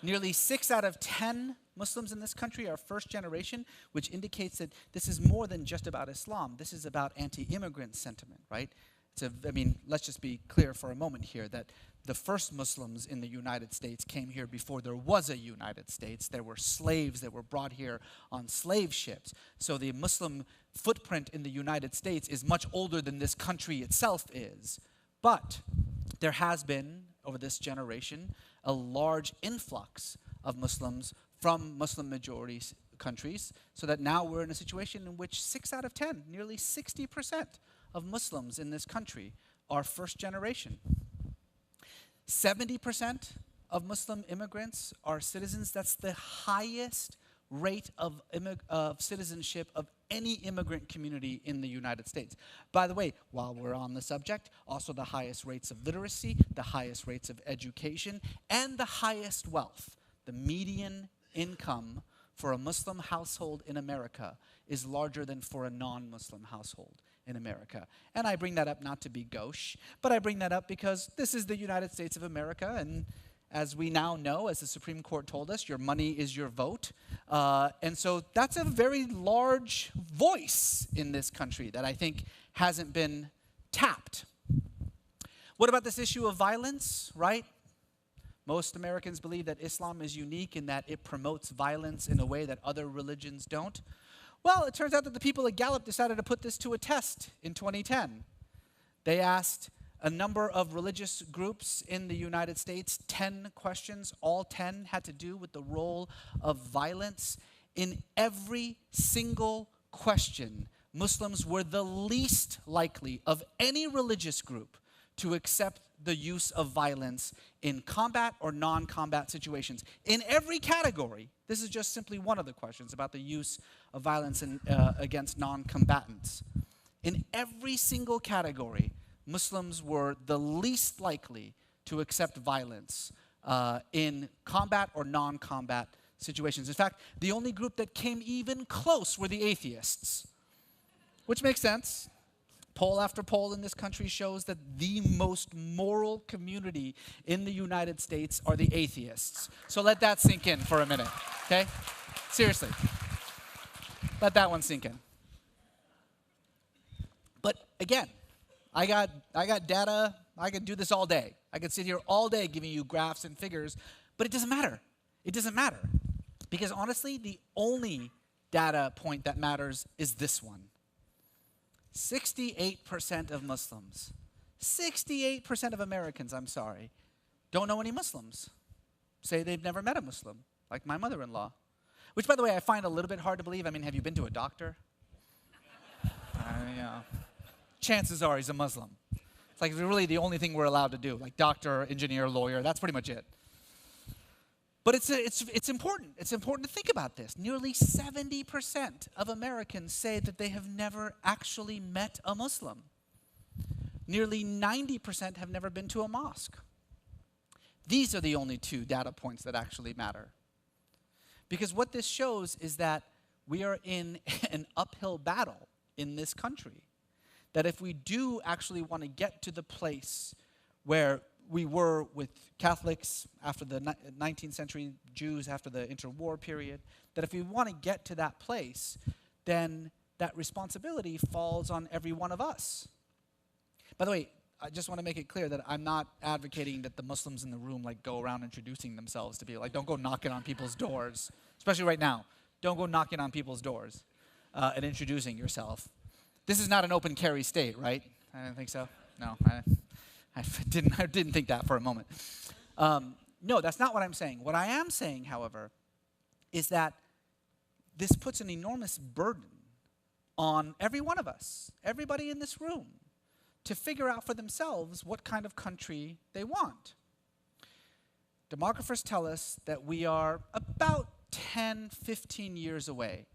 Nearly 6 out of 10 Muslims in this country are first generation, which indicates that this is more than just about Islam. This is about anti-immigrant sentiment, right? I mean, let's just be clear for a moment here that the first Muslims in the United States came here before there was a United States. There were slaves that were brought here on slave ships. So the Muslim footprint in the United States is much older than this country itself is. But there has been, over this generation, a large influx of Muslims from Muslim majority countries, so that now we're in a situation in which 6 out of 10, nearly 60% of Muslims in this country are first generation. 70% of Muslim immigrants are citizens. That's the highest rate of citizenship of any immigrant community in the United States. By the way, while we're on the subject, also the highest rates of literacy, the highest rates of education, and the highest wealth. The median income for a Muslim household in America is larger than for a non-Muslim household in America. And I bring that up not to be gauche, but I bring that up because this is the United States of America, and as we now know, as the Supreme Court told us, your money is your vote. And so that's a very large voice in this country that I think hasn't been tapped. What about this issue of violence, right? Most Americans believe that Islam is unique in that it promotes violence in a way that other religions don't. Well, it turns out that the people at Gallup decided to put this to a test in 2010. They asked a number of religious groups in the United States 10 questions. All 10 had to do with the role of violence. In every single question, Muslims were the least likely of any religious group to accept the use of violence in combat or non-combat situations. In every category, this is just simply one of the questions about the use of violence against non-combatants. In every single category, Muslims were the least likely to accept violence in combat or non-combat situations. In fact, the only group that came even close were the atheists, which makes sense. Poll after poll in this country shows that the most moral community in the United States are the atheists. So let that sink in for a minute, okay? Seriously. Let that one sink in. But again, I got data. I could do this all day. I could sit here all day giving you graphs and figures, but it doesn't matter. It doesn't matter. Because honestly, the only data point that matters is this one. 68% of Muslims, 68% of Americans, I'm sorry, don't know any Muslims. Say they've never met a Muslim, like my mother-in-law. Which, by the way, I find a little bit hard to believe. I mean, have you been to a doctor? Chances are he's a Muslim. It's like really the only thing we're allowed to do, like doctor, engineer, lawyer, that's pretty much it. But it's important. It's important to think about this. Nearly 70% of Americans say that they have never actually met a Muslim. Nearly 90% have never been to a mosque. These are the only two data points that actually matter. Because what this shows is that we are in an uphill battle in this country. That if we do actually want to get to the place where we were with Catholics after the 19th century, Jews after the interwar period, that if we want to get to that place, then that responsibility falls on every one of us. By the way, I just want to make it clear that I'm not advocating that the Muslims in the room like go around introducing themselves to people. Like, don't go knocking on people's doors, especially right now. Don't go knocking on people's doors and introducing yourself. This is not an open carry state, right? I don't think so. No, I didn't think that for a moment. No, that's not what I'm saying. What I am saying, however, is that this puts an enormous burden on every one of us, everybody in this room, to figure out for themselves what kind of country they want. Demographers tell us that we are about 10, 15 years away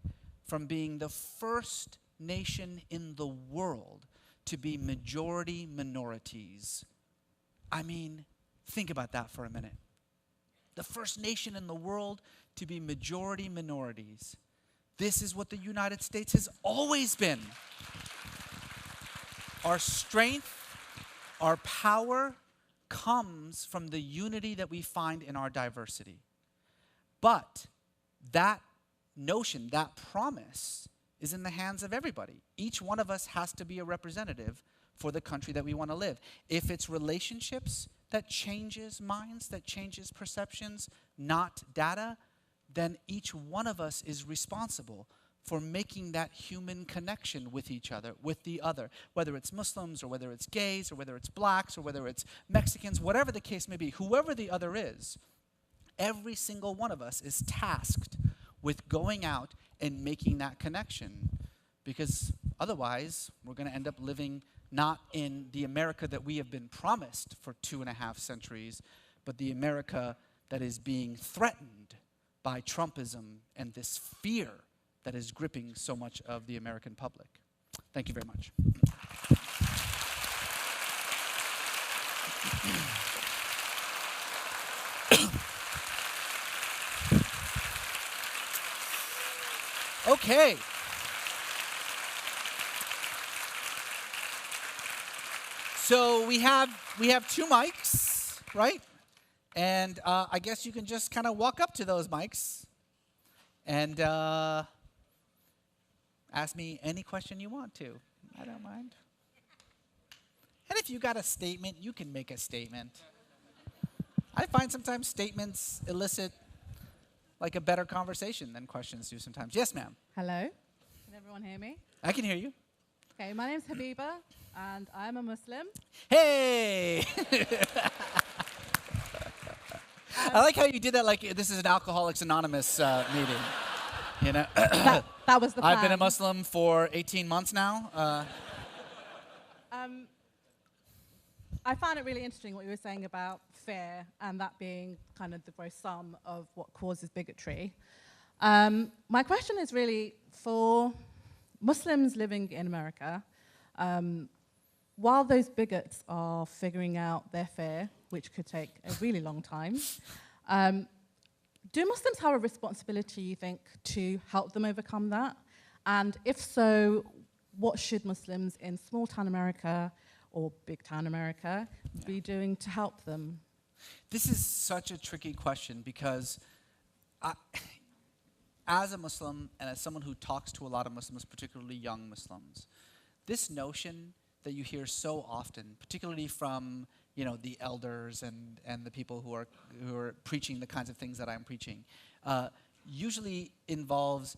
from being the first nation in the world to be majority minorities. I mean, think about that for a minute. The first nation in the world to be majority minorities. This is what the United States has always been. Our strength, our power comes from the unity that we find in our diversity. But that notion, that promise, is in the hands of everybody. Each one of us has to be a representative for the country that we want to live. If it's relationships that changes minds, that changes perceptions, not data, then each one of us is responsible for making that human connection with each other, with the other, whether it's Muslims or whether it's gays or whether it's blacks or whether it's Mexicans, whatever the case may be, whoever the other is, every single one of us is tasked with going out and making that connection, because otherwise we're going to end up living not in the America that we have been promised for 2.5 centuries, but the America that is being threatened by Trumpism and this fear that is gripping so much of the American public. Thank you very much. Okay. So we have 2 mics, right? And I guess you can just kind of walk up to those mics and ask me any question you want to. I don't mind. And if you got a statement, you can make a statement. I find sometimes statements elicit like a better conversation than questions do sometimes. Yes, ma'am. Hello. Can everyone hear me? I can hear you. Okay, my name's Habiba, and I'm a Muslim. Hey! I like how you did that like this is an Alcoholics Anonymous meeting. You know? That was the plan. I've been a Muslim for 18 months now. I found it really interesting what you were saying about fear and that being kind of the very sum of what causes bigotry. My question is really for Muslims living in America, while those bigots are figuring out their fear, which could take a really long time, do Muslims have a responsibility, you think, to help them overcome that? And if so, what should Muslims in small town America or big town America be doing to help them? This is such a tricky question because as a Muslim and as someone who talks to a lot of Muslims, particularly young Muslims, this notion that you hear so often, particularly from the elders and the people who are preaching the kinds of things that I'm preaching, usually involves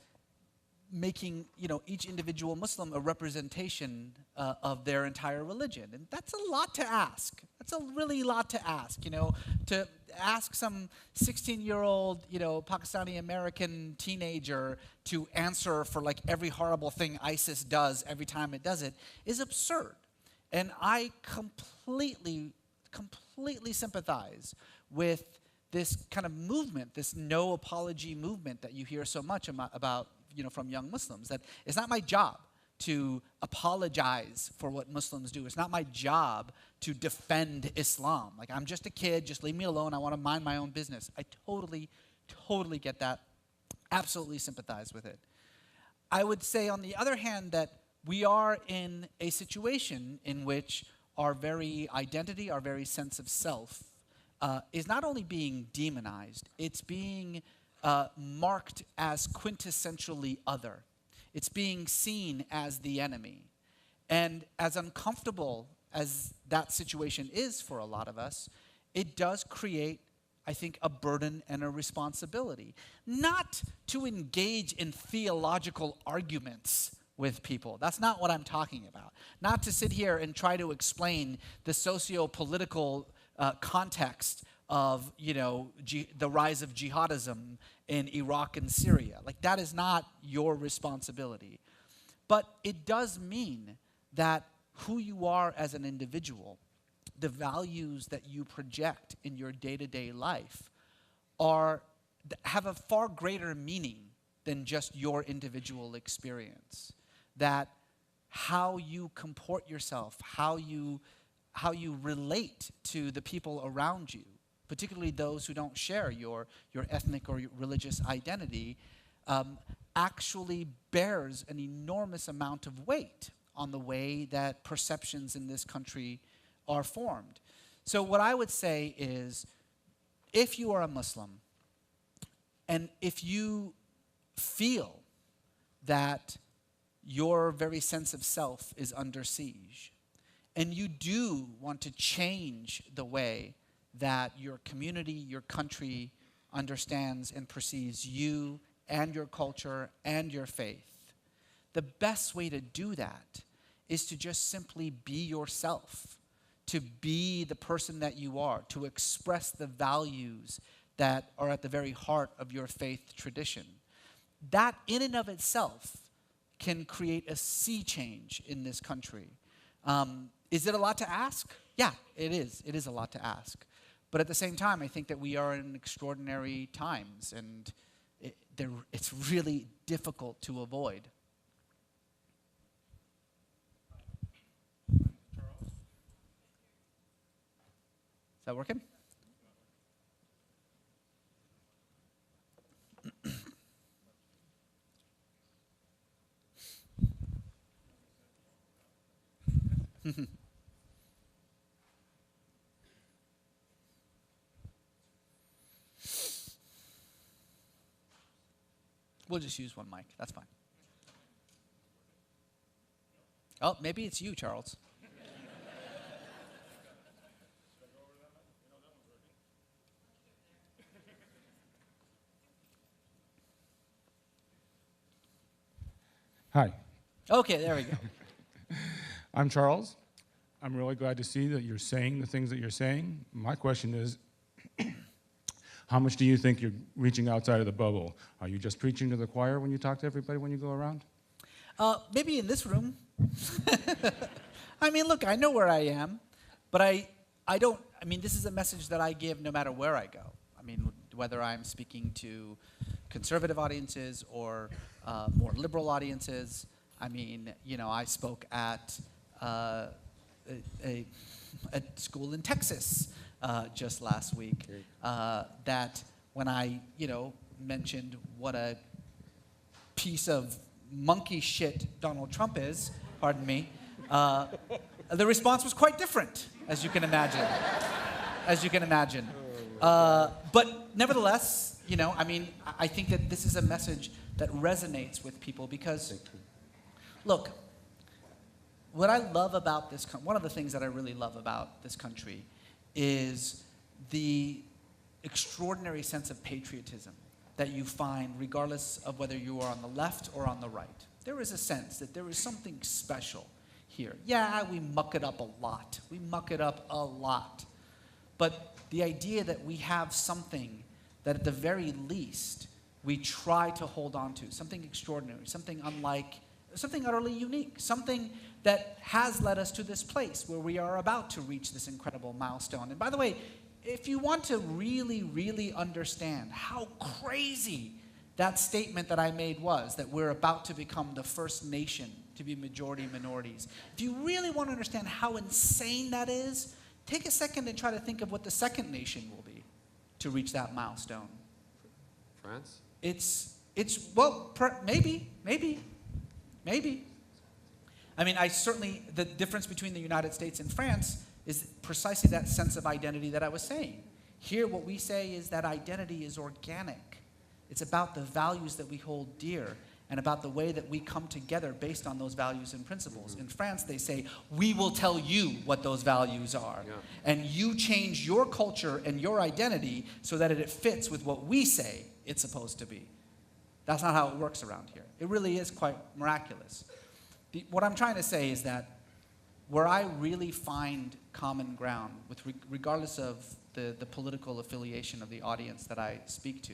making each individual Muslim a representation of their entire religion, and that's a lot to ask. That's a really lot to ask. To ask some 16-year-old Pakistani American teenager to answer for like every horrible thing ISIS does every time it does it is absurd, and I completely sympathize with this kind of movement, this no apology movement that you hear so much about from young Muslims, that it's not my job to apologize for what Muslims do. It's not my job to defend Islam. Like, I'm just a kid, just leave me alone, I want to mind my own business. I totally get that, absolutely sympathize with it. I would say, on the other hand, that we are in a situation in which our very identity, our very sense of self, is not only being demonized, it's being marked as quintessentially other. It's being seen as the enemy. And as uncomfortable as that situation is for a lot of us, it does create, I think, a burden and a responsibility. Not to engage in theological arguments with people. That's not what I'm talking about. Not to sit here and try to explain the socio-political context of the rise of jihadism in Iraq and Syria. Like, that is not your responsibility. But it does mean that who you are as an individual, the values that you project in your day-to-day life, have a far greater meaning than just your individual experience. That how you comport yourself, how you relate to the people around you, particularly those who don't share your ethnic or your religious identity, actually bears an enormous amount of weight on the way that perceptions in this country are formed. So what I would say is, if you are a Muslim, and if you feel that your very sense of self is under siege, and you do want to change the way that your community, your country understands and perceives you and your culture and your faith, the best way to do that is to just simply be yourself, to be the person that you are, to express the values that are at the very heart of your faith tradition. That in and of itself can create a sea change in this country. Is it a lot to ask? Yeah, it is. It is a lot to ask. But at the same time, I think that we are in extraordinary times, and it's really difficult to avoid. Is that working? We'll just use one mic. That's fine. Oh, maybe it's you, Charles. Hi, Okay, there we go. I'm Charles. I'm really glad to see that you're saying the things that you're saying. My question is, how much do you think you're reaching outside of the bubble? Are you just preaching to the choir when you talk to everybody when you go around? Maybe in this room. I mean, look, I know where I am, but I mean, this is a message that I give no matter where I go. I mean, whether I'm speaking to conservative audiences or more liberal audiences. I mean, you know, I spoke at a school in Texas just last week. That when I, you know, mentioned what a piece of monkey shit Donald Trump is, pardon me, the response was quite different, as you can imagine. As you can imagine. But nevertheless, you know, I mean, I think that this is a message that resonates with people because, look, what I love about this, one of the things that I really love about this country is the extraordinary sense of patriotism that you find regardless of whether you are on the left or on the right. There is a sense that there is something special here. Yeah, we muck it up a lot. We muck it up a lot. But the idea that we have something that at the very least we try to hold on to, something extraordinary, something unlike, something utterly unique, something that has led us to this place where we are about to reach this incredible milestone. And by the way, if you want to really, really understand how crazy that statement that I made was, that we're about to become the first nation to be majority minorities, if you really want to understand how insane that is, take a second and try to think of what the second nation will be to reach that milestone. France? Well, maybe. I mean, the difference between the United States and France is precisely that sense of identity that I was saying. Here, what we say is that identity is organic. It's about the values that we hold dear and about the way that we come together based on those values and principles. In France, they say, we will tell you what those values are. Yeah. And you change your culture and your identity so that it fits with what we say it's supposed to be. That's not how it works around here. It really is quite miraculous. What I'm trying to say is that where I really find common ground, regardless of the political affiliation of the audience that I speak to,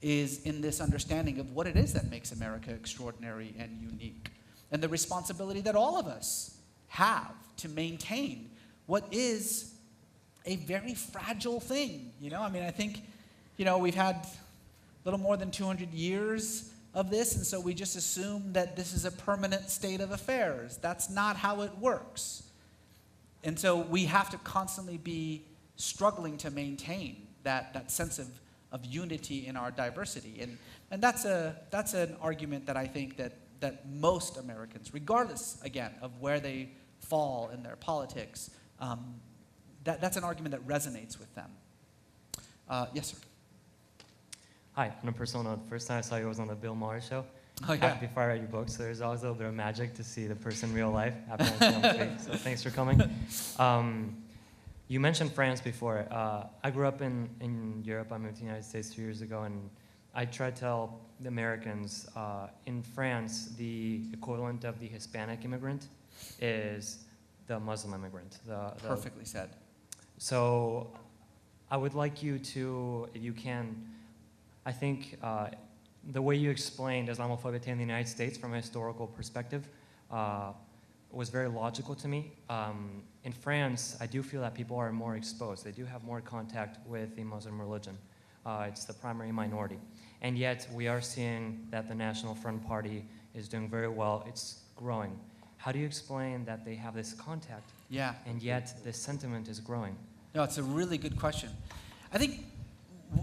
is in this understanding of what it is that makes America extraordinary and unique, and the responsibility that all of us have to maintain what is a very fragile thing. You know, I mean, I think, you know, we've had a little more than 200 years of this, and so we just assume that this is a permanent state of affairs. That's not how it works. And so we have to constantly be struggling to maintain that sense of unity in our diversity. And that's an argument that I think that most Americans, regardless, again, of where they fall in their politics, that's an argument that resonates with them. Yes, sir. Hi, I'm a persona. The first time I saw you was on the Bill Maher show. Oh, yeah. before I read your book, so there's always a little bit of magic to see the person in real life after I see on the street. So thanks for coming. You mentioned France before. I grew up in Europe. I moved to the United States 2 years ago, and I try to tell the Americans, in France, the equivalent of the Hispanic immigrant is the Muslim immigrant. Perfectly said. So I would like you to, if you can, I think the way you explained Islamophobia in the United States from a historical perspective was very logical to me. In France, I do feel that people are more exposed. They do have more contact with the Muslim religion. It's the primary minority. And yet, we are seeing that the National Front Party is doing very well. It's growing. How do you explain that they have this contact, Yeah. and yet this sentiment is growing? No, it's a really good question. I think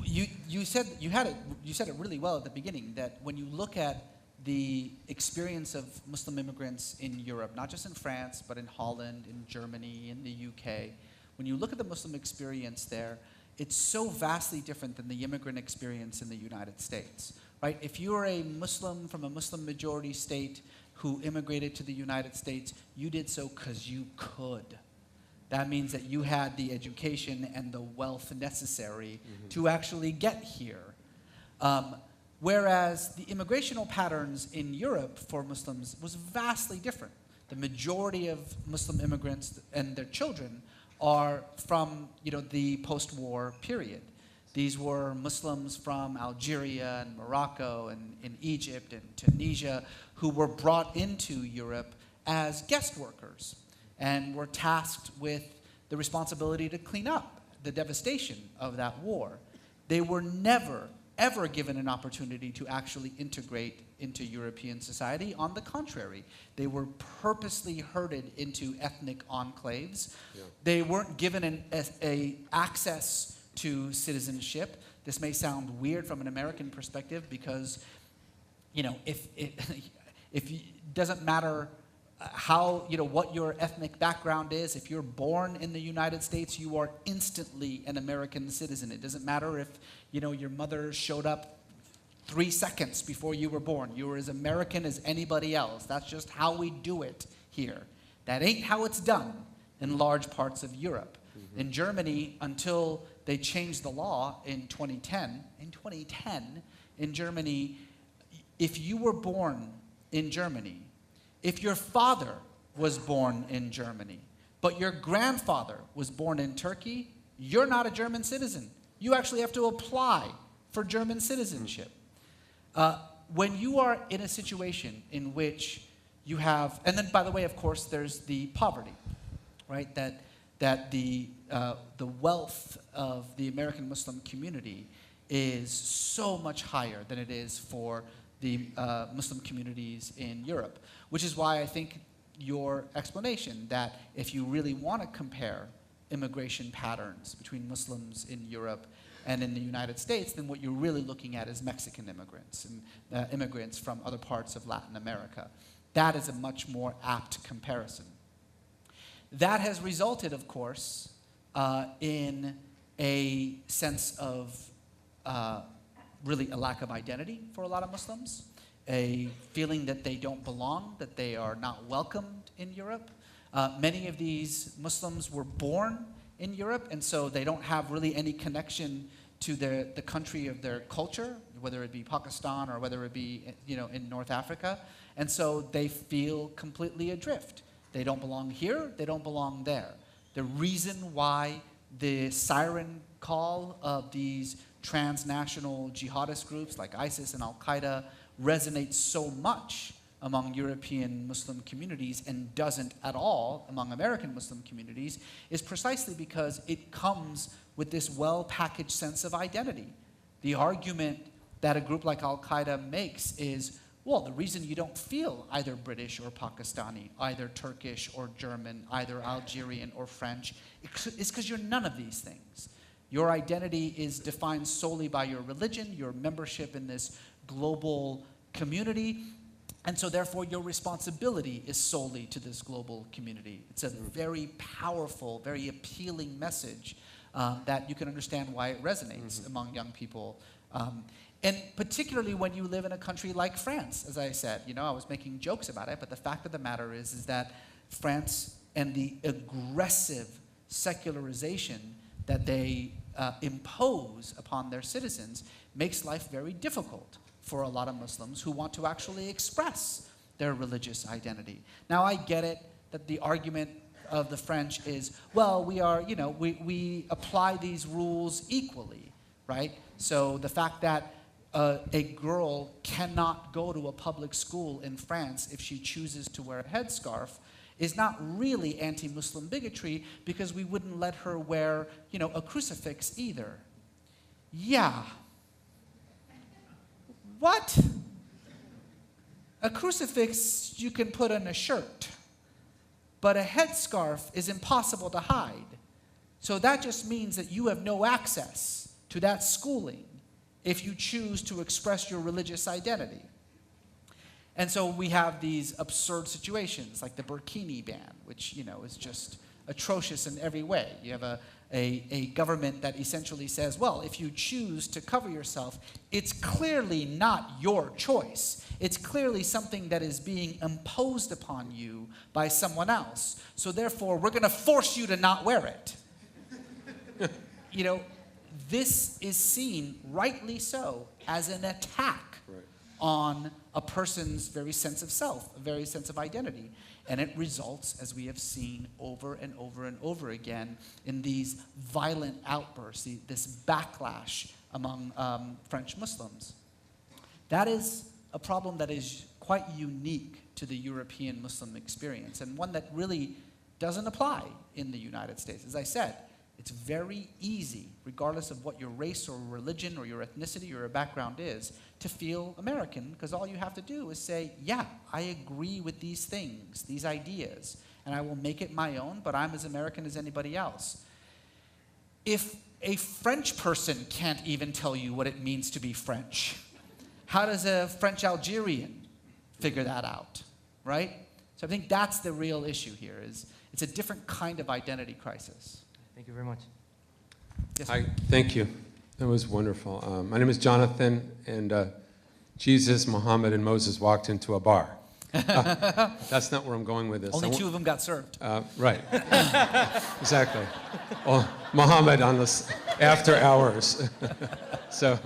you said it really well at the beginning, that when you look at the experience of Muslim immigrants in Europe, not just in France, but in Holland, in Germany, in the UK, when you look at the Muslim experience there, it's so vastly different than the immigrant experience in the United States, right? If you're a Muslim from a Muslim majority state who immigrated to the United States, you did so because you could. That means that you had the education and the wealth necessary to actually get here. Whereas the immigrational patterns in Europe for Muslims was vastly different. The majority of Muslim immigrants and their children are from, the post-war period. These were Muslims from Algeria and Morocco and in Egypt and Tunisia who were brought into Europe as guest workers and were tasked with the responsibility to clean up the devastation of that war. They were never, ever given an opportunity to actually integrate into European society. On the contrary, they were purposely herded into ethnic enclaves. Yeah. They weren't given an access to citizenship. This may sound weird from an American perspective because, if it doesn't matter how, what your ethnic background is. If you're born in the United States, you are instantly an American citizen. It doesn't matter if, your mother showed up 3 seconds before you were born. You were as American as anybody else. That's just how we do it here. That ain't how it's done in large parts of Europe. In Germany, until they changed the law in 2010, in Germany, if you were born in Germany, if your father was born in Germany, but your grandfather was born in Turkey, you're not a German citizen. You actually have to apply for German citizenship. When you are in a situation in which you have, and then by the way, of course, there's the poverty, right? That the wealth of the American Muslim community is so much higher than it is for the Muslim communities in Europe, which is why I think your explanation that if you really want to compare immigration patterns between Muslims in Europe and in the United States, then what you're really looking at is Mexican immigrants and immigrants from other parts of Latin America. That is a much more apt comparison. That has resulted, of course, in a sense of really a lack of identity for a lot of Muslims, a feeling that they don't belong, that they are not welcomed in Europe. Many of these Muslims were born in Europe, and so they don't have really any connection to the country of their culture, whether it be Pakistan or whether it be in North Africa, and so they feel completely adrift. They don't belong here, they don't belong there. The reason why the siren call of these transnational jihadist groups like ISIS and Al-Qaeda resonates so much among European Muslim communities and doesn't at all among American Muslim communities is precisely because it comes with this well-packaged sense of identity. The argument that a group like Al-Qaeda makes is, well, the reason you don't feel either British or Pakistani, either Turkish or German, either Algerian or French, is because you're none of these things. Your identity is defined solely by your religion, your membership in this global community, and so therefore your responsibility is solely to this global community. It's a very powerful, very appealing message that you can understand why it resonates among young people. And particularly when you live in a country like France, as I said, I was making jokes about it, but the fact of the matter is that France and the aggressive secularization that they impose upon their citizens makes life very difficult for a lot of Muslims who want to actually express their religious identity. Now, I get it that the argument of the French is, well, we apply these rules equally, right? So the fact that a girl cannot go to a public school in France if she chooses to wear a headscarf is not really anti-Muslim bigotry, because we wouldn't let her wear, a crucifix either. Yeah. What? A crucifix you can put on a shirt, but a headscarf is impossible to hide. So that just means that you have no access to that schooling if you choose to express your religious identity. And so we have these absurd situations like the burkini ban, which is just atrocious in every way. You have a government that essentially says, well, if you choose to cover yourself, it's clearly not your choice. It's clearly something that is being imposed upon you by someone else. So therefore, we're going to force you to not wear it. This is seen, rightly so, as an attack on a person's very sense of self, a very sense of identity. And it results, as we have seen over and over and over again, in these violent outbursts, this backlash among French Muslims. That is a problem that is quite unique to the European Muslim experience, and one that really doesn't apply in the United States. As I said, it's very easy, regardless of what your race or religion or your ethnicity or your background is, to feel American, because all you have to do is say, yeah, I agree with these things, these ideas, and I will make it my own, but I'm as American as anybody else. If a French person can't even tell you what it means to be French, how does a French Algerian figure that out, right? So I think that's the real issue here, is it's a different kind of identity crisis. Thank you very much. Yes, Hi, thank you. That was wonderful. My name is Jonathan, and Jesus, Muhammad, and Moses walked into a bar. That's not where I'm going with this. Only two of them got served. Right. Exactly. Well, Muhammad on this after hours. So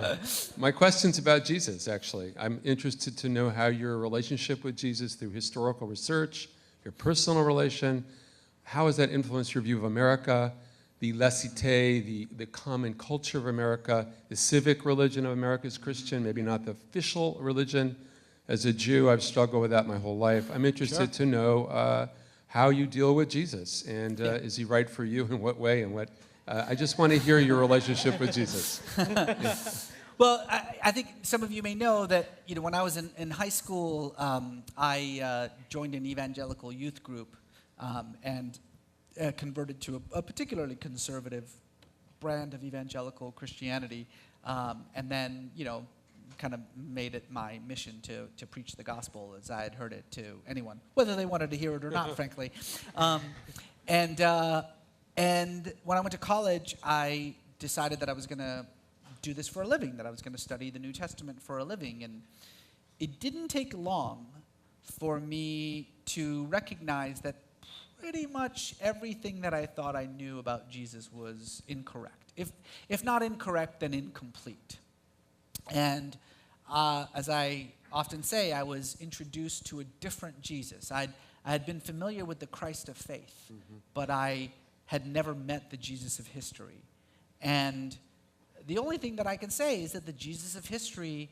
my question's about Jesus, actually. I'm interested to know how your relationship with Jesus through historical research, your personal relation, how has that influenced your view of America, the laicite, the common culture of America, the civic religion of America is Christian, maybe not the official religion. As a Jew, I've struggled with that my whole life. I'm interested to know how you deal with Jesus, and is he right for you, in what way, and what? I just want to hear your relationship with Jesus. Well, I think some of you may know that when I was in high school, I joined an evangelical youth group and converted to a particularly conservative brand of evangelical Christianity, and then kind of made it my mission to preach the gospel as I had heard it to anyone, whether they wanted to hear it or not, frankly. And when I went to college, I decided that I was going to do this for a living, that I was going to study the New Testament for a living. And it didn't take long for me to recognize that pretty much everything that I thought I knew about Jesus was incorrect. If not incorrect, then incomplete. And as I often say, I was introduced to a different Jesus. I had been familiar with the Christ of faith, but I had never met the Jesus of history. And the only thing that I can say is that the Jesus of history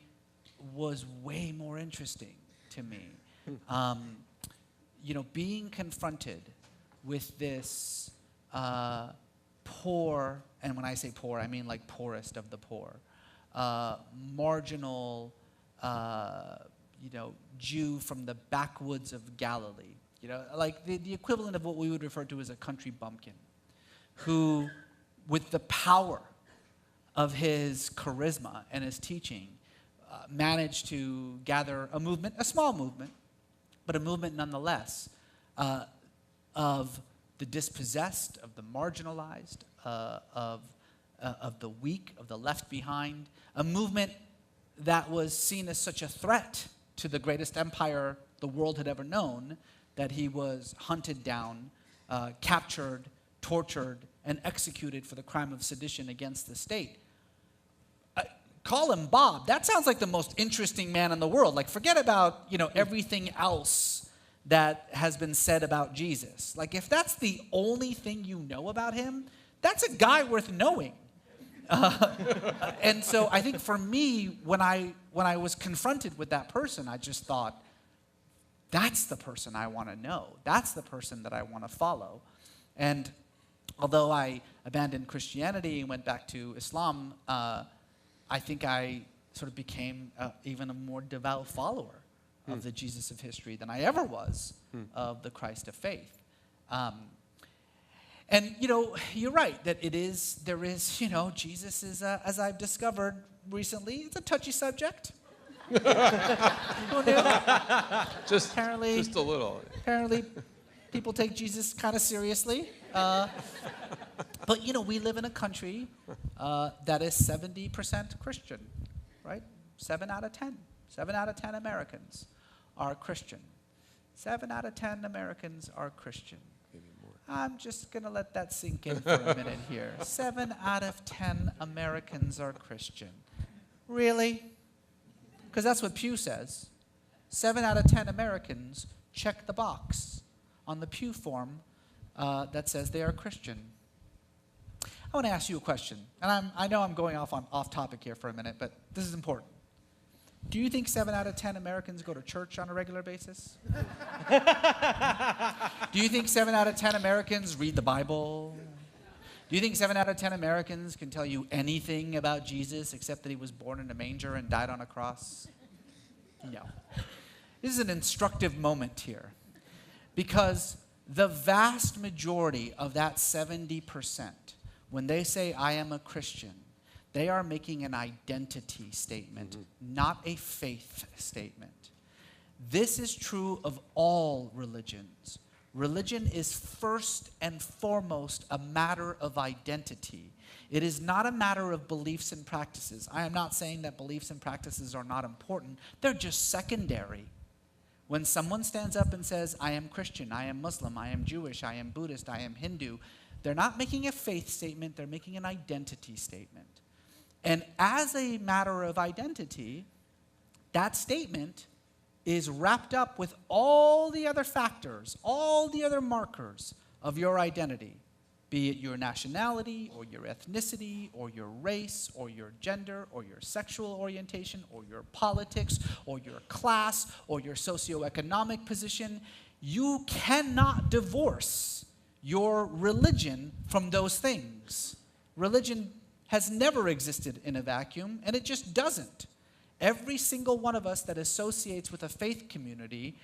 was way more interesting to me. Being confronted with this poor, and when I say poor, I mean like poorest of the poor, marginal, Jew from the backwoods of Galilee, like the equivalent of what we would refer to as a country bumpkin, who, with the power of his charisma and his teaching, managed to gather a movement, a small movement, but a movement nonetheless, of the dispossessed, of the marginalized, of the weak, of the left behind, a movement that was seen as such a threat to the greatest empire the world had ever known, that he was hunted down, captured, tortured, and executed for the crime of sedition against the state. Call him Bob. That sounds like the most interesting man in the world. Like, forget about, everything else that has been said about Jesus. Like, if that's the only thing you know about him, that's a guy worth knowing. And so I think for me, when I was confronted with that person, I just thought, that's the person I want to know. That's the person that I want to follow. And although I abandoned Christianity and went back to Islam, I think I sort of became even a more devout follower of the Jesus of history than I ever was of the Christ of faith. And, you're right that there is, Jesus is, as I've discovered recently, it's a touchy subject. Just a little. Apparently, people take Jesus kind of seriously. But, we live in a country that is 70% Christian, right? 7 out of 10. 7 out of 10 Americans are Christian. 7 out of 10 Americans are Christian. Maybe more. I'm just going to let that sink in for a minute here. 7 out of 10 Americans are Christian. Really? Because that's what Pew says. 7 out of 10 Americans check the box on the Pew form that says they are Christian. I want to ask you a question, and I know I'm going off topic here for a minute, but this is important. Do you think 7 out of 10 Americans go to church on a regular basis? Do you think 7 out of 10 Americans read the Bible? Do you think 7 out of 10 Americans can tell you anything about Jesus except that he was born in a manger and died on a cross? No. This is an instructive moment here, because the vast majority of that 70%, when they say, I am a Christian, they are making an identity statement, not a faith statement. This is true of all religions. Religion is first and foremost a matter of identity. It is not a matter of beliefs and practices. I am not saying that beliefs and practices are not important. They're just secondary. When someone stands up and says, I am Christian, I am Muslim, I am Jewish, I am Buddhist, I am Hindu, they're not making a faith statement, they're making an identity statement. And as a matter of identity, that statement is wrapped up with all the other factors, all the other markers of your identity, be it your nationality or your ethnicity or your race or your gender or your sexual orientation or your politics or your class or your socioeconomic position. You cannot divorce your religion from those things. Religion has never existed in a vacuum, and it just doesn't. Every single one of us that associates with a faith community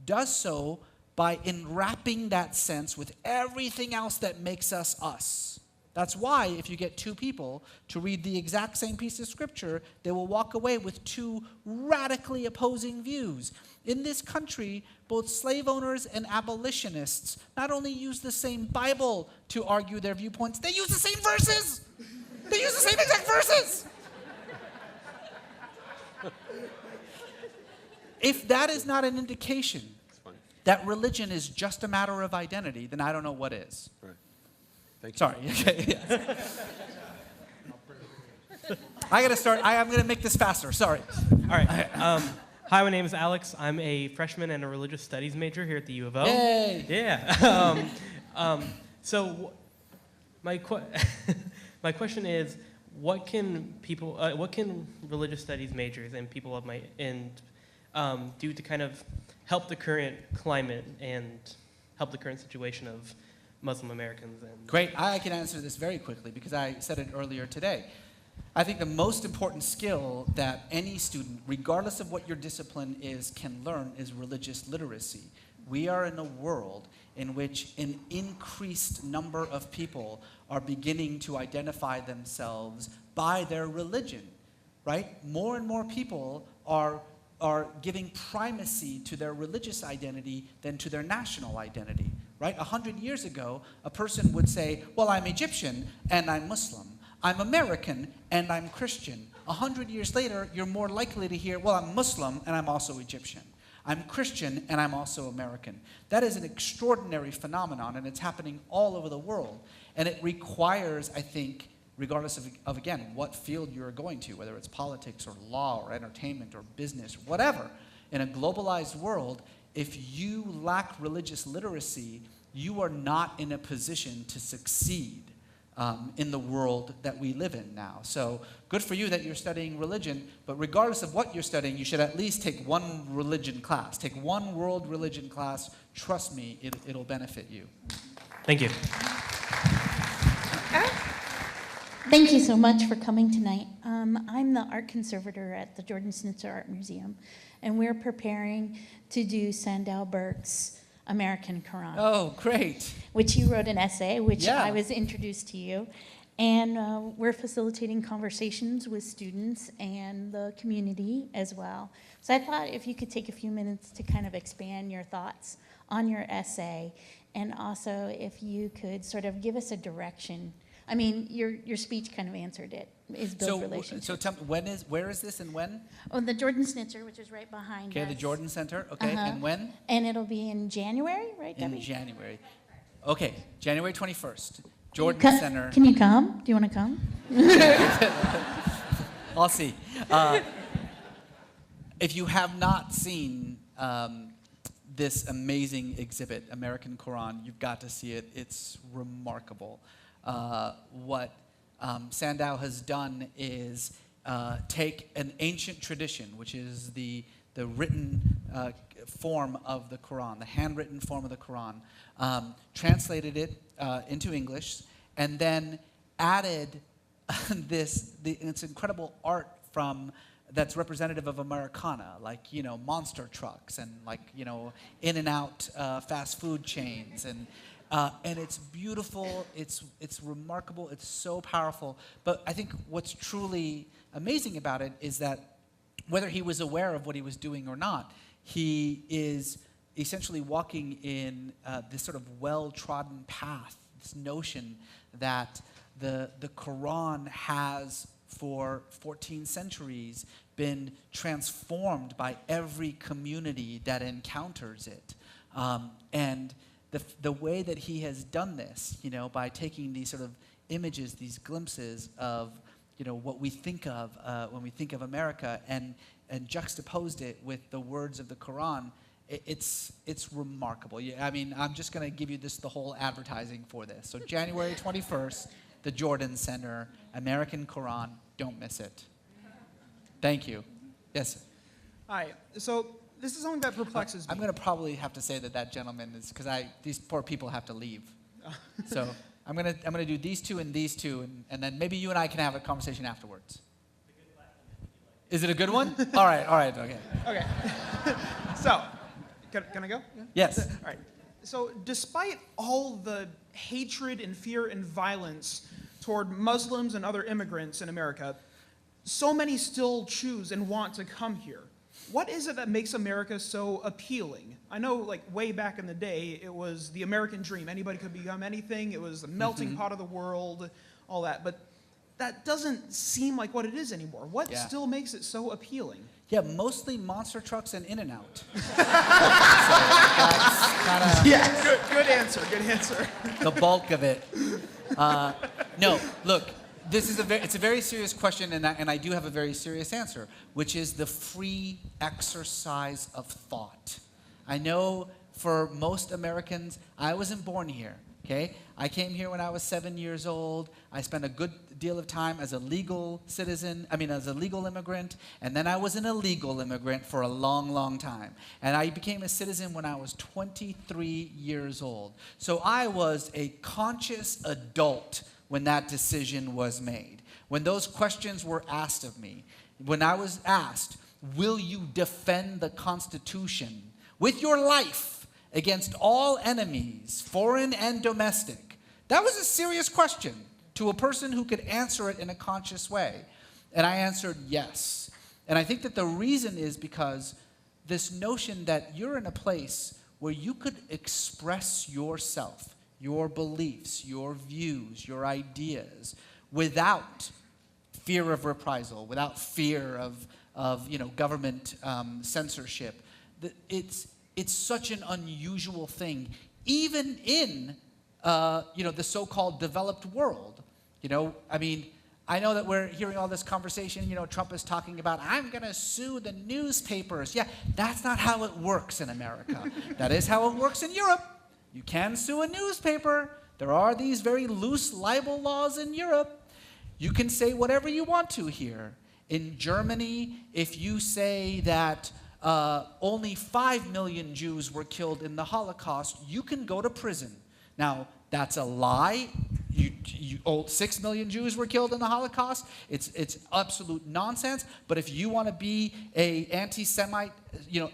does so by enwrapping that sense with everything else that makes us us. That's why if you get two people to read the exact same piece of scripture, they will walk away with two radically opposing views. In this country, both slave owners and abolitionists not only use the same Bible to argue their viewpoints, they use the same verses. They use the same exact verses. If that is not an indication that religion is just a matter of identity, then I don't know what is. Right. Thank you. Sorry. I got to start. I'm going to make this faster. Sorry. All right. Hi, my name is Alex. I'm a freshman and a religious studies major here at the U of O. Yay! Yeah. So my question is, what can religious studies majors and people of my do to kind of help the current climate and help the current situation of Muslim Americans? Great. I can answer this very quickly because I said it earlier today. I think the most important skill that any student, regardless of what your discipline is, can learn is religious literacy. We are in a world in which an increased number of people are beginning to identify themselves by their religion, right? More and more people are giving primacy to their religious identity than to their national identity. right? 100 years ago, a person would say, well, I'm Egyptian and I'm Muslim. I'm American and I'm Christian. 100 years later, you're more likely to hear, well, I'm Muslim and I'm also Egyptian. I'm Christian and I'm also American. That is an extraordinary phenomenon, and it's happening all over the world. And it requires, I think, regardless of again, what field you're going to, whether it's politics or law or entertainment or business, whatever, in a globalized world, if you lack religious literacy, you are not in a position to succeed in the world that we live in now. So good for you that you're studying religion, but regardless of what you're studying, you should at least take one religion class. Take one world religion class. Trust me, it'll benefit you. Thank you. Thank you so much for coming tonight. I'm the art conservator at the Jordan Schnitzer Art Museum, and we're preparing to do Sandow Burke's American Quran. Oh, great. Which you wrote an essay, which Yeah. I was introduced to you. And we're facilitating conversations with students and the community as well. So I thought if you could take a few minutes to kind of expand your thoughts on your essay, and also if you could sort of give us a direction. I mean, your speech kind of answered it, is build relationships. So tell me, where is this and when? Oh, the Jordan Schnitzer, which is right behind us. Okay, the Jordan Center, okay, and when? And it'll be in January, right, Debbie? In January. Okay, January 21st, Jordan Center. Can you come? Do you want to come? I'll see. If you have not seen this amazing exhibit, American Quran, you've got to see it. It's remarkable. What Sandow has done is take an ancient tradition, which is the written form of the Quran, the handwritten form of the Quran, translated it into English, and then added it's incredible art from that's representative of Americana, like, monster trucks and like, in-and-out fast food chains, and it's beautiful, it's remarkable, it's so powerful. But I think what's truly amazing about it is that whether he was aware of what he was doing or not, he is essentially walking in this sort of well-trodden path, this notion that the Quran has for 14 centuries been transformed by every community that encounters it. And the way that he has done this, by taking these sort of images, these glimpses of, what we think of when we think of America, and juxtaposed it with the words of the Quran, it's remarkable. I mean, I'm just going to give you the whole advertising for this. So January 21st, the Jordan Center, American Quran, don't miss it. Thank you. Yes? Hi. So this is something that perplexes me. I'm going to probably have to say that gentleman is, because these poor people have to leave. So I'm going to do these two, and and then maybe you and I can have a conversation afterwards. Is it a good one? All right, okay. Okay. So, can I go? Yeah? Yes. All right. So despite all the hatred and fear and violence toward Muslims and other immigrants in America, so many still choose and want to come here. What is it that makes America so appealing? I know, like, way back in the day, it was the American dream. Anybody could become anything. It was the melting pot of the world, all that. But that doesn't seem like what it is anymore. What still makes it so appealing? Yeah, mostly monster trucks and In-N-Out. Yes. Good answer. The bulk of it. No, look, it's a very serious question, and I do have a very serious answer, which is the free exercise of thought. I know for most Americans, I wasn't born here, okay? I came here when I was 7 years old. I spent a good deal of time as a legal immigrant, and then I was an illegal immigrant for a long, long time. And I became a citizen when I was 23 years old. So I was a conscious adult when that decision was made. When those questions were asked of me, when I was asked, will you defend the Constitution with your life against all enemies, foreign and domestic? That was a serious question to a person who could answer it in a conscious way. And I answered yes. And I think that the reason is because this notion that you're in a place where you could express yourself, your beliefs, your views, your ideas, without fear of reprisal, without fear of government censorship. It's such an unusual thing, even in the so-called developed world. I know that we're hearing all this conversation. Trump is talking about, I'm going to sue the newspapers. Yeah, that's not how it works in America. That is how it works in Europe. You can sue a newspaper. There are these very loose libel laws in Europe. You can say whatever you want to here. In Germany, if you say that only 5 million Jews were killed in the Holocaust, you can go to prison. Now, that's a lie. 6 million Jews were killed in the Holocaust. It's absolute nonsense. But if you want to be a anti-Semite,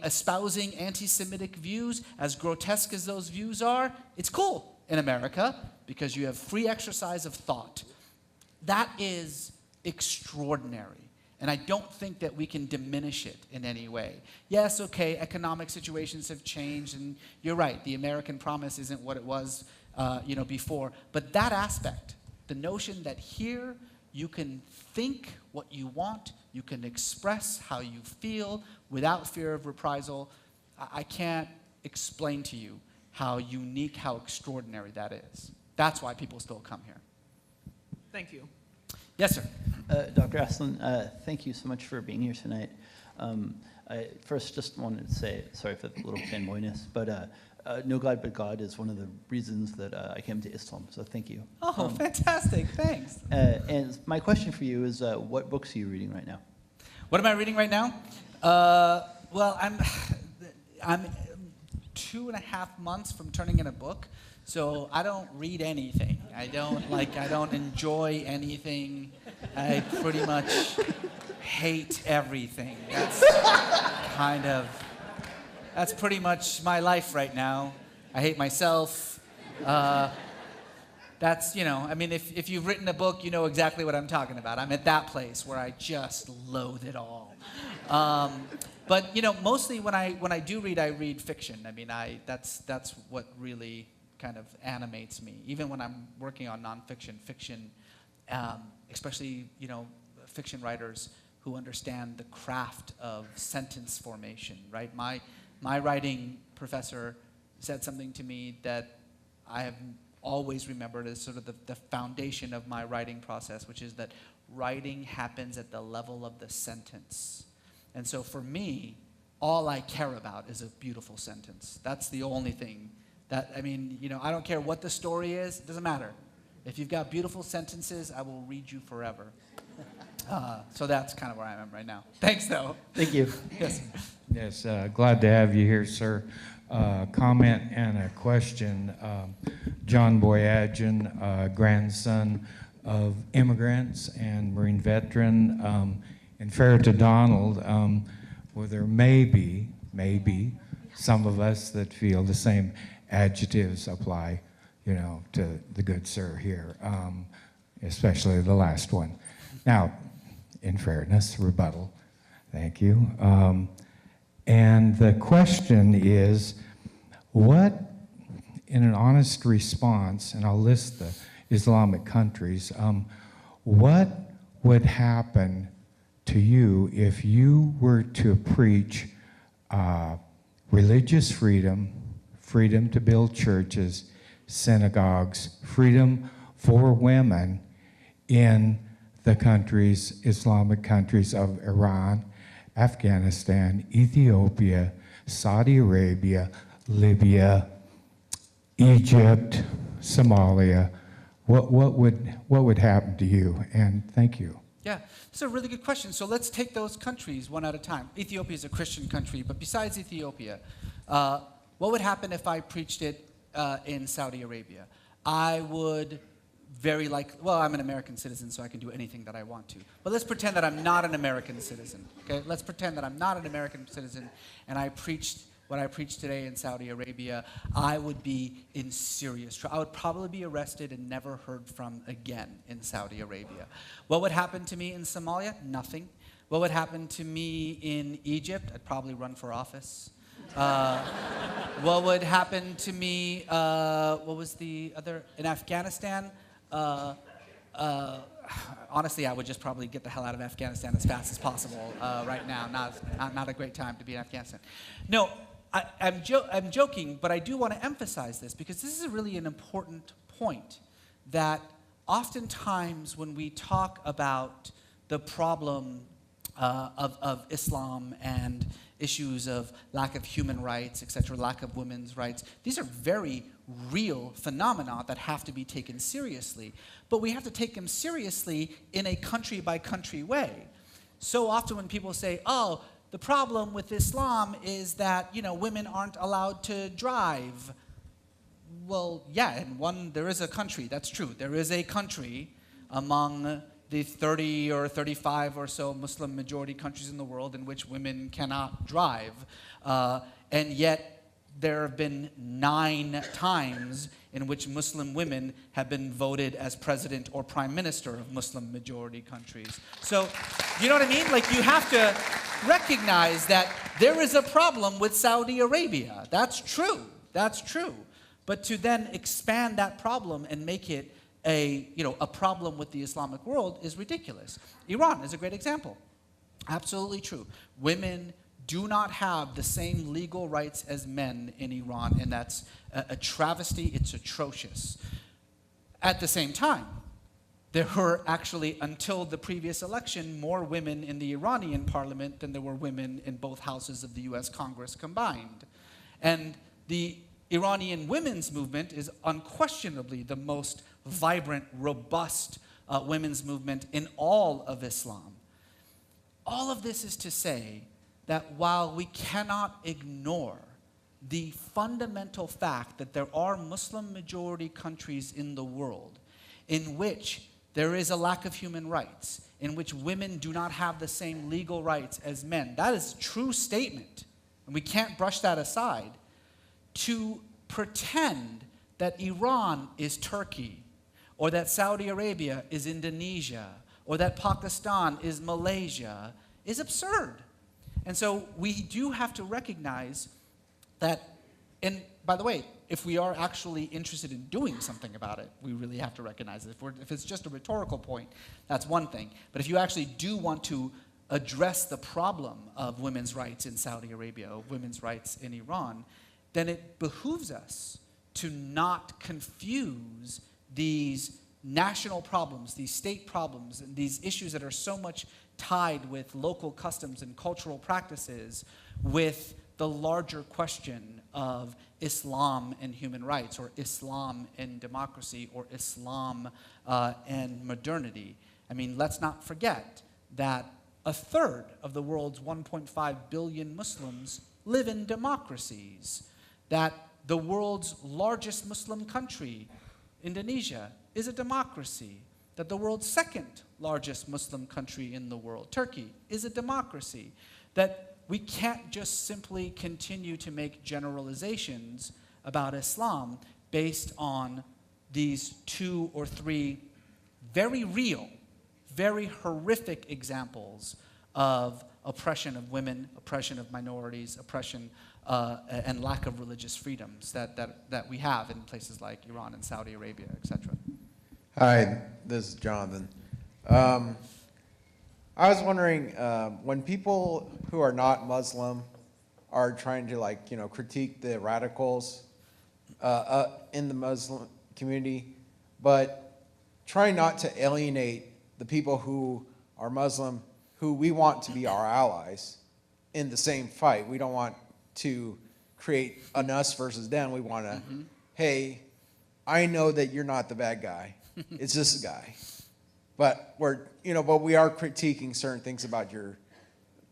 espousing anti-Semitic views, as grotesque as those views are, it's cool in America because you have free exercise of thought. That is extraordinary. And I don't think that we can diminish it in any way. Yes, okay, economic situations have changed, and you're right, the American promise isn't what it was before. But that aspect, the notion that here you can think what you want, you can express how you feel without fear of reprisal, I can't explain to you how unique, how extraordinary that is. That's why people still come here. Thank you. Yes, sir. Dr. Aslan, thank you so much for being here tonight. I first just wanted to say, sorry for the little fanboyness, but no God but God is one of the reasons that I came to Islam, so thank you. Oh, fantastic, thanks. And my question for you is, what books are you reading right now? What am I reading right now? Well, I'm 2.5 months from turning in a book, so I don't read anything. I don't enjoy anything. I pretty much hate everything. That's pretty much my life right now. I hate myself. If you've written a book, you know exactly what I'm talking about. I'm at that place where I just loathe it all. But mostly when I do read, I read fiction. That's what really kind of animates me. Even when I'm working on nonfiction, fiction, especially fiction writers who understand the craft of sentence formation. Right? My writing professor said something to me that I have always remembered as sort of the foundation of my writing process, which is that writing happens at the level of the sentence. And so for me, all I care about is a beautiful sentence. That's the only thing I don't care what the story is, it doesn't matter. If you've got beautiful sentences, I will read you forever. So that's kind of where I am right now. Thanks, though. Thank you. Yes. Yes, glad to have you here, sir. Comment and a question. John Boyajian, grandson of immigrants and Marine veteran, and fair to Donald, well, there may be some of us that feel the same adjectives apply, to the good sir here, especially the last one. Now, in fairness, rebuttal. Thank you. And the question is, what, in an honest response, and I'll list the Islamic countries, what would happen to you if you were to preach religious freedom, freedom to build churches, synagogues, freedom for women in the countries, Islamic countries of Iran, Afghanistan, Ethiopia, Saudi Arabia, Libya, Egypt, Somalia? What would happen to you? And thank you. Yeah, that's a really good question. So let's take those countries one at a time. Ethiopia is a Christian country, but besides Ethiopia, what would happen if I preached it in Saudi Arabia? I would I'm an American citizen, so I can do anything that I want to. But let's pretend that I'm not an American citizen, okay? Let's pretend that I'm not an American citizen, and I preached what I preached today in Saudi Arabia. I would be in serious trouble. I would probably be arrested and never heard from again in Saudi Arabia. What would happen to me in Somalia? Nothing. What would happen to me in Egypt? I'd probably run for office. What would happen to me, what was the other, in Afghanistan? Honestly, I would just probably get the hell out of Afghanistan as fast as possible right now. Not a great time to be in Afghanistan. No, I'm joking, but I do want to emphasize this because this is really an important point, that oftentimes when we talk about the problem of Islam and issues of lack of human rights, etc., lack of women's rights, these are very real phenomena that have to be taken seriously. But we have to take them seriously in a country-by-country way. So often when people say, oh, the problem with Islam is that, women aren't allowed to drive. Well, yeah, there is a country, that's true. There is a country among the 30 or 35 or so Muslim majority countries in the world in which women cannot drive. And yet, there have been 9 times in which Muslim women have been voted as president or prime minister of Muslim majority countries. So, you know what I mean? Like, you have to recognize that there is a problem with Saudi Arabia. That's true. That's true. But to then expand that problem and make it a problem with the Islamic world is ridiculous. Iran is a great example. Absolutely true. Women do not have the same legal rights as men in Iran, and that's a travesty. It's atrocious. At the same time, there were actually, until the previous election, more women in the Iranian parliament than there were women in both houses of the US Congress combined. And the Iranian women's movement is unquestionably the most vibrant, robust women's movement in all of Islam. All of this is to say that while we cannot ignore the fundamental fact that there are Muslim majority countries in the world in which there is a lack of human rights, in which women do not have the same legal rights as men, that is a true statement, and we can't brush that aside. To pretend that Iran is Turkey, or that Saudi Arabia is Indonesia, or that Pakistan is Malaysia, is absurd. And so we do have to recognize that, and by the way, if we are actually interested in doing something about it, we really have to recognize it. If it's just a rhetorical point, that's one thing. But if you actually do want to address the problem of women's rights in Saudi Arabia, or women's rights in Iran, then it behooves us to not confuse these national problems, these state problems, and these issues that are so much tied with local customs and cultural practices with the larger question of Islam and human rights, or Islam and democracy, or Islam and modernity. I mean, let's not forget that 1/3 of the world's 1.5 billion Muslims live in democracies, that the world's largest Muslim country, Indonesia, is a democracy, that the world's second largest Muslim country in the world, Turkey, is a democracy, that we can't just simply continue to make generalizations about Islam based on these 2 or 3 very real, very horrific examples of oppression of women, oppression of minorities, oppression and lack of religious freedoms that we have in places like Iran and Saudi Arabia, etc. Hi, this is Jonathan. I was wondering, when people who are not Muslim are trying to critique the radicals in the Muslim community, but try not to alienate the people who are Muslim, who we want to be our allies in the same fight. We don't want to create an us versus them. We want to, hey, I know that you're not the bad guy. It's this guy. But we are critiquing certain things about your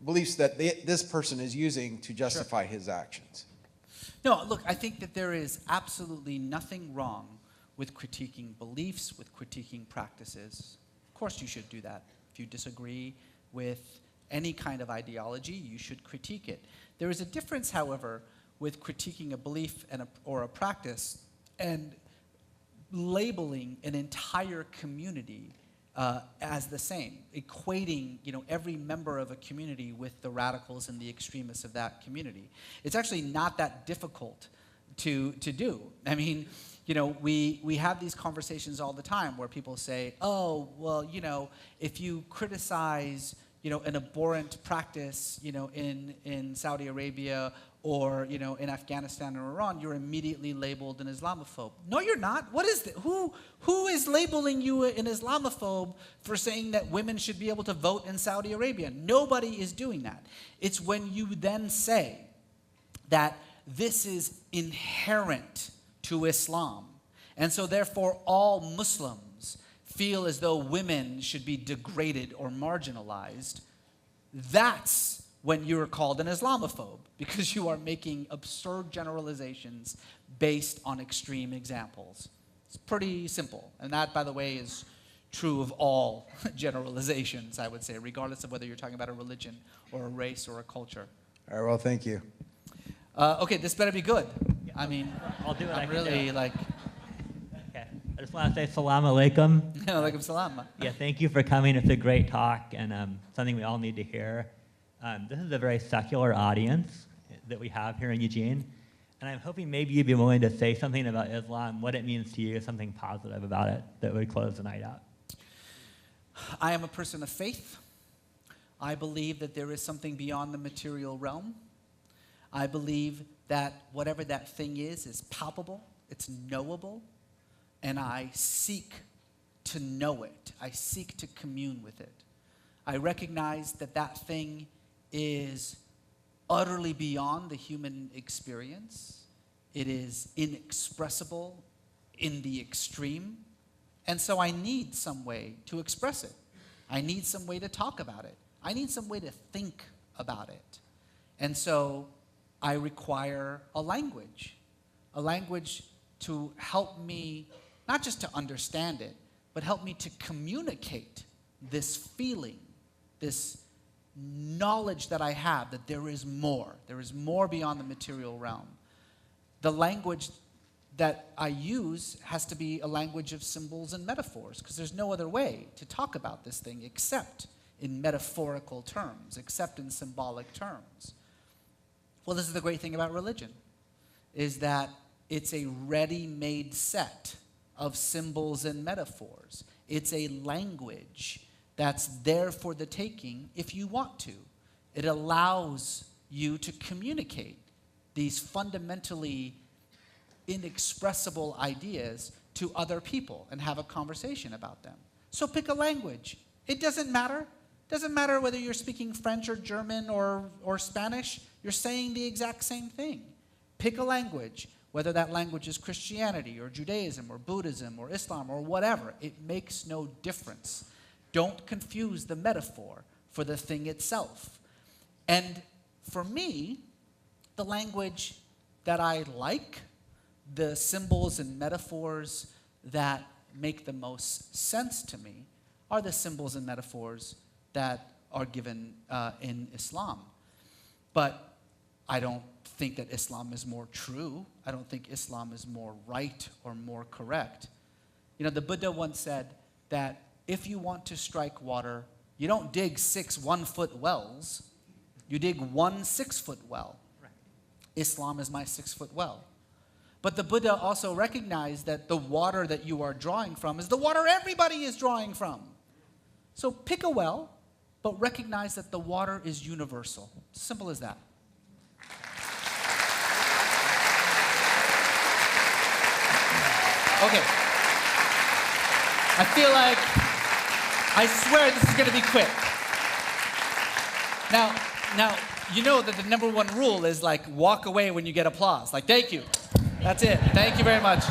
beliefs that this person is using to justify his actions. No, look, I think that there is absolutely nothing wrong with critiquing beliefs, with critiquing practices. Of course you should do that. If you disagree with any kind of ideology, you should critique it. There is a difference, however, with critiquing a belief or a practice and labeling an entire community as the same, equating every member of a community with the radicals and the extremists of that community. It's actually not that difficult to do. I mean, we have these conversations all the time where people say, oh, well, if you criticize an abhorrent practice in Saudi Arabia or in Afghanistan or Iran, you're immediately labeled an Islamophobe. No, you're not. What is who is labeling you an Islamophobe for saying that women should be able to vote in Saudi Arabia? Nobody is doing that. It's when you then say that this is inherent to Islam, and so therefore all Muslims feel as though women should be degraded or marginalized. That's when you're called an Islamophobe, because you are making absurd generalizations based on extreme examples. It's pretty simple. And that, by the way, is true of all generalizations, I would say, regardless of whether you're talking about a religion or a race or a culture. All right, well, thank you. Okay, this better be good. I mean, I'll do it. I'm really like... Okay. I just want to say salam alaikum. Alaikum salam. Yeah, thank you for coming. It's a great talk and something we all need to hear. This is a very secular audience that we have here in Eugene, and I'm hoping maybe you'd be willing to say something about Islam, what it means to you, something positive about it that would close the night out. I am a person of faith. I believe that there is something beyond the material realm. I believe that whatever that thing is palpable, it's knowable, and I seek to know it. I seek to commune with it. I recognize that that thing is utterly beyond the human experience. It is inexpressible in the extreme. And so I need some way to express it. I need some way to talk about it. I need some way to think about it. And so I require a language to help me, not just to understand it, but help me to communicate this feeling, this knowledge that I have that there is more beyond the material realm. The language that I use has to be a language of symbols and metaphors, because there's no other way to talk about this thing except in metaphorical terms, except in symbolic terms. Well, this is the great thing about religion, is that it's a ready-made set of symbols and metaphors. It's a language that's there for the taking if you want to. It allows you to communicate these fundamentally inexpressible ideas to other people and have a conversation about them. So pick a language. It doesn't matter. It doesn't matter whether you're speaking French or German or Spanish. You're saying the exact same thing. Pick a language, whether that language is Christianity or Judaism or Buddhism or Islam or whatever. It makes no difference. Don't confuse the metaphor for the thing itself. And for me, the language that I like, the symbols and metaphors that make the most sense to me, are the symbols and metaphors that are given in Islam. But I don't think that Islam is more true. I don't think Islam is more right or more correct. The Buddha once said that if you want to strike water, you don't dig 6 one-foot wells. You dig 1 6-foot well. Right. Islam is my 6-foot well. But the Buddha also recognized that the water that you are drawing from is the water everybody is drawing from. So pick a well, but recognize that the water is universal. Simple as that. Okay. I feel like, I swear this is going to be quick. Now, you know that the #1 rule is like walk away when you get applause. Like, thank you. That's it. Thank you very much.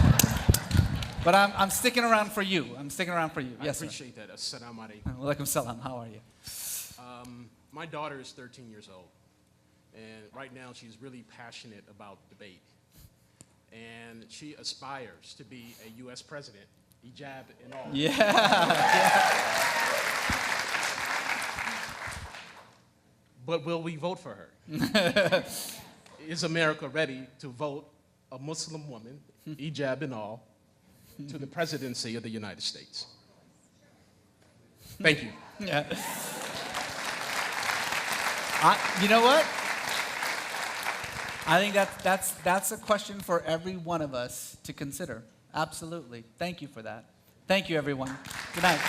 But I'm sticking around for you. I'm sticking around for you. Yes, sir. I appreciate that. Assalamu alaikum. Walaikum salam. How are you? My daughter is 13 years old. And right now she's really passionate about debate. And she aspires to be a U.S. president, hijab and all. Yeah. But will we vote for her? Is America ready to vote a Muslim woman, hijab and all, to the presidency of the United States? Thank you. Yeah. You know what? I think that's a question for every one of us to consider. Absolutely. Thank you for that. Thank you, everyone. Good night.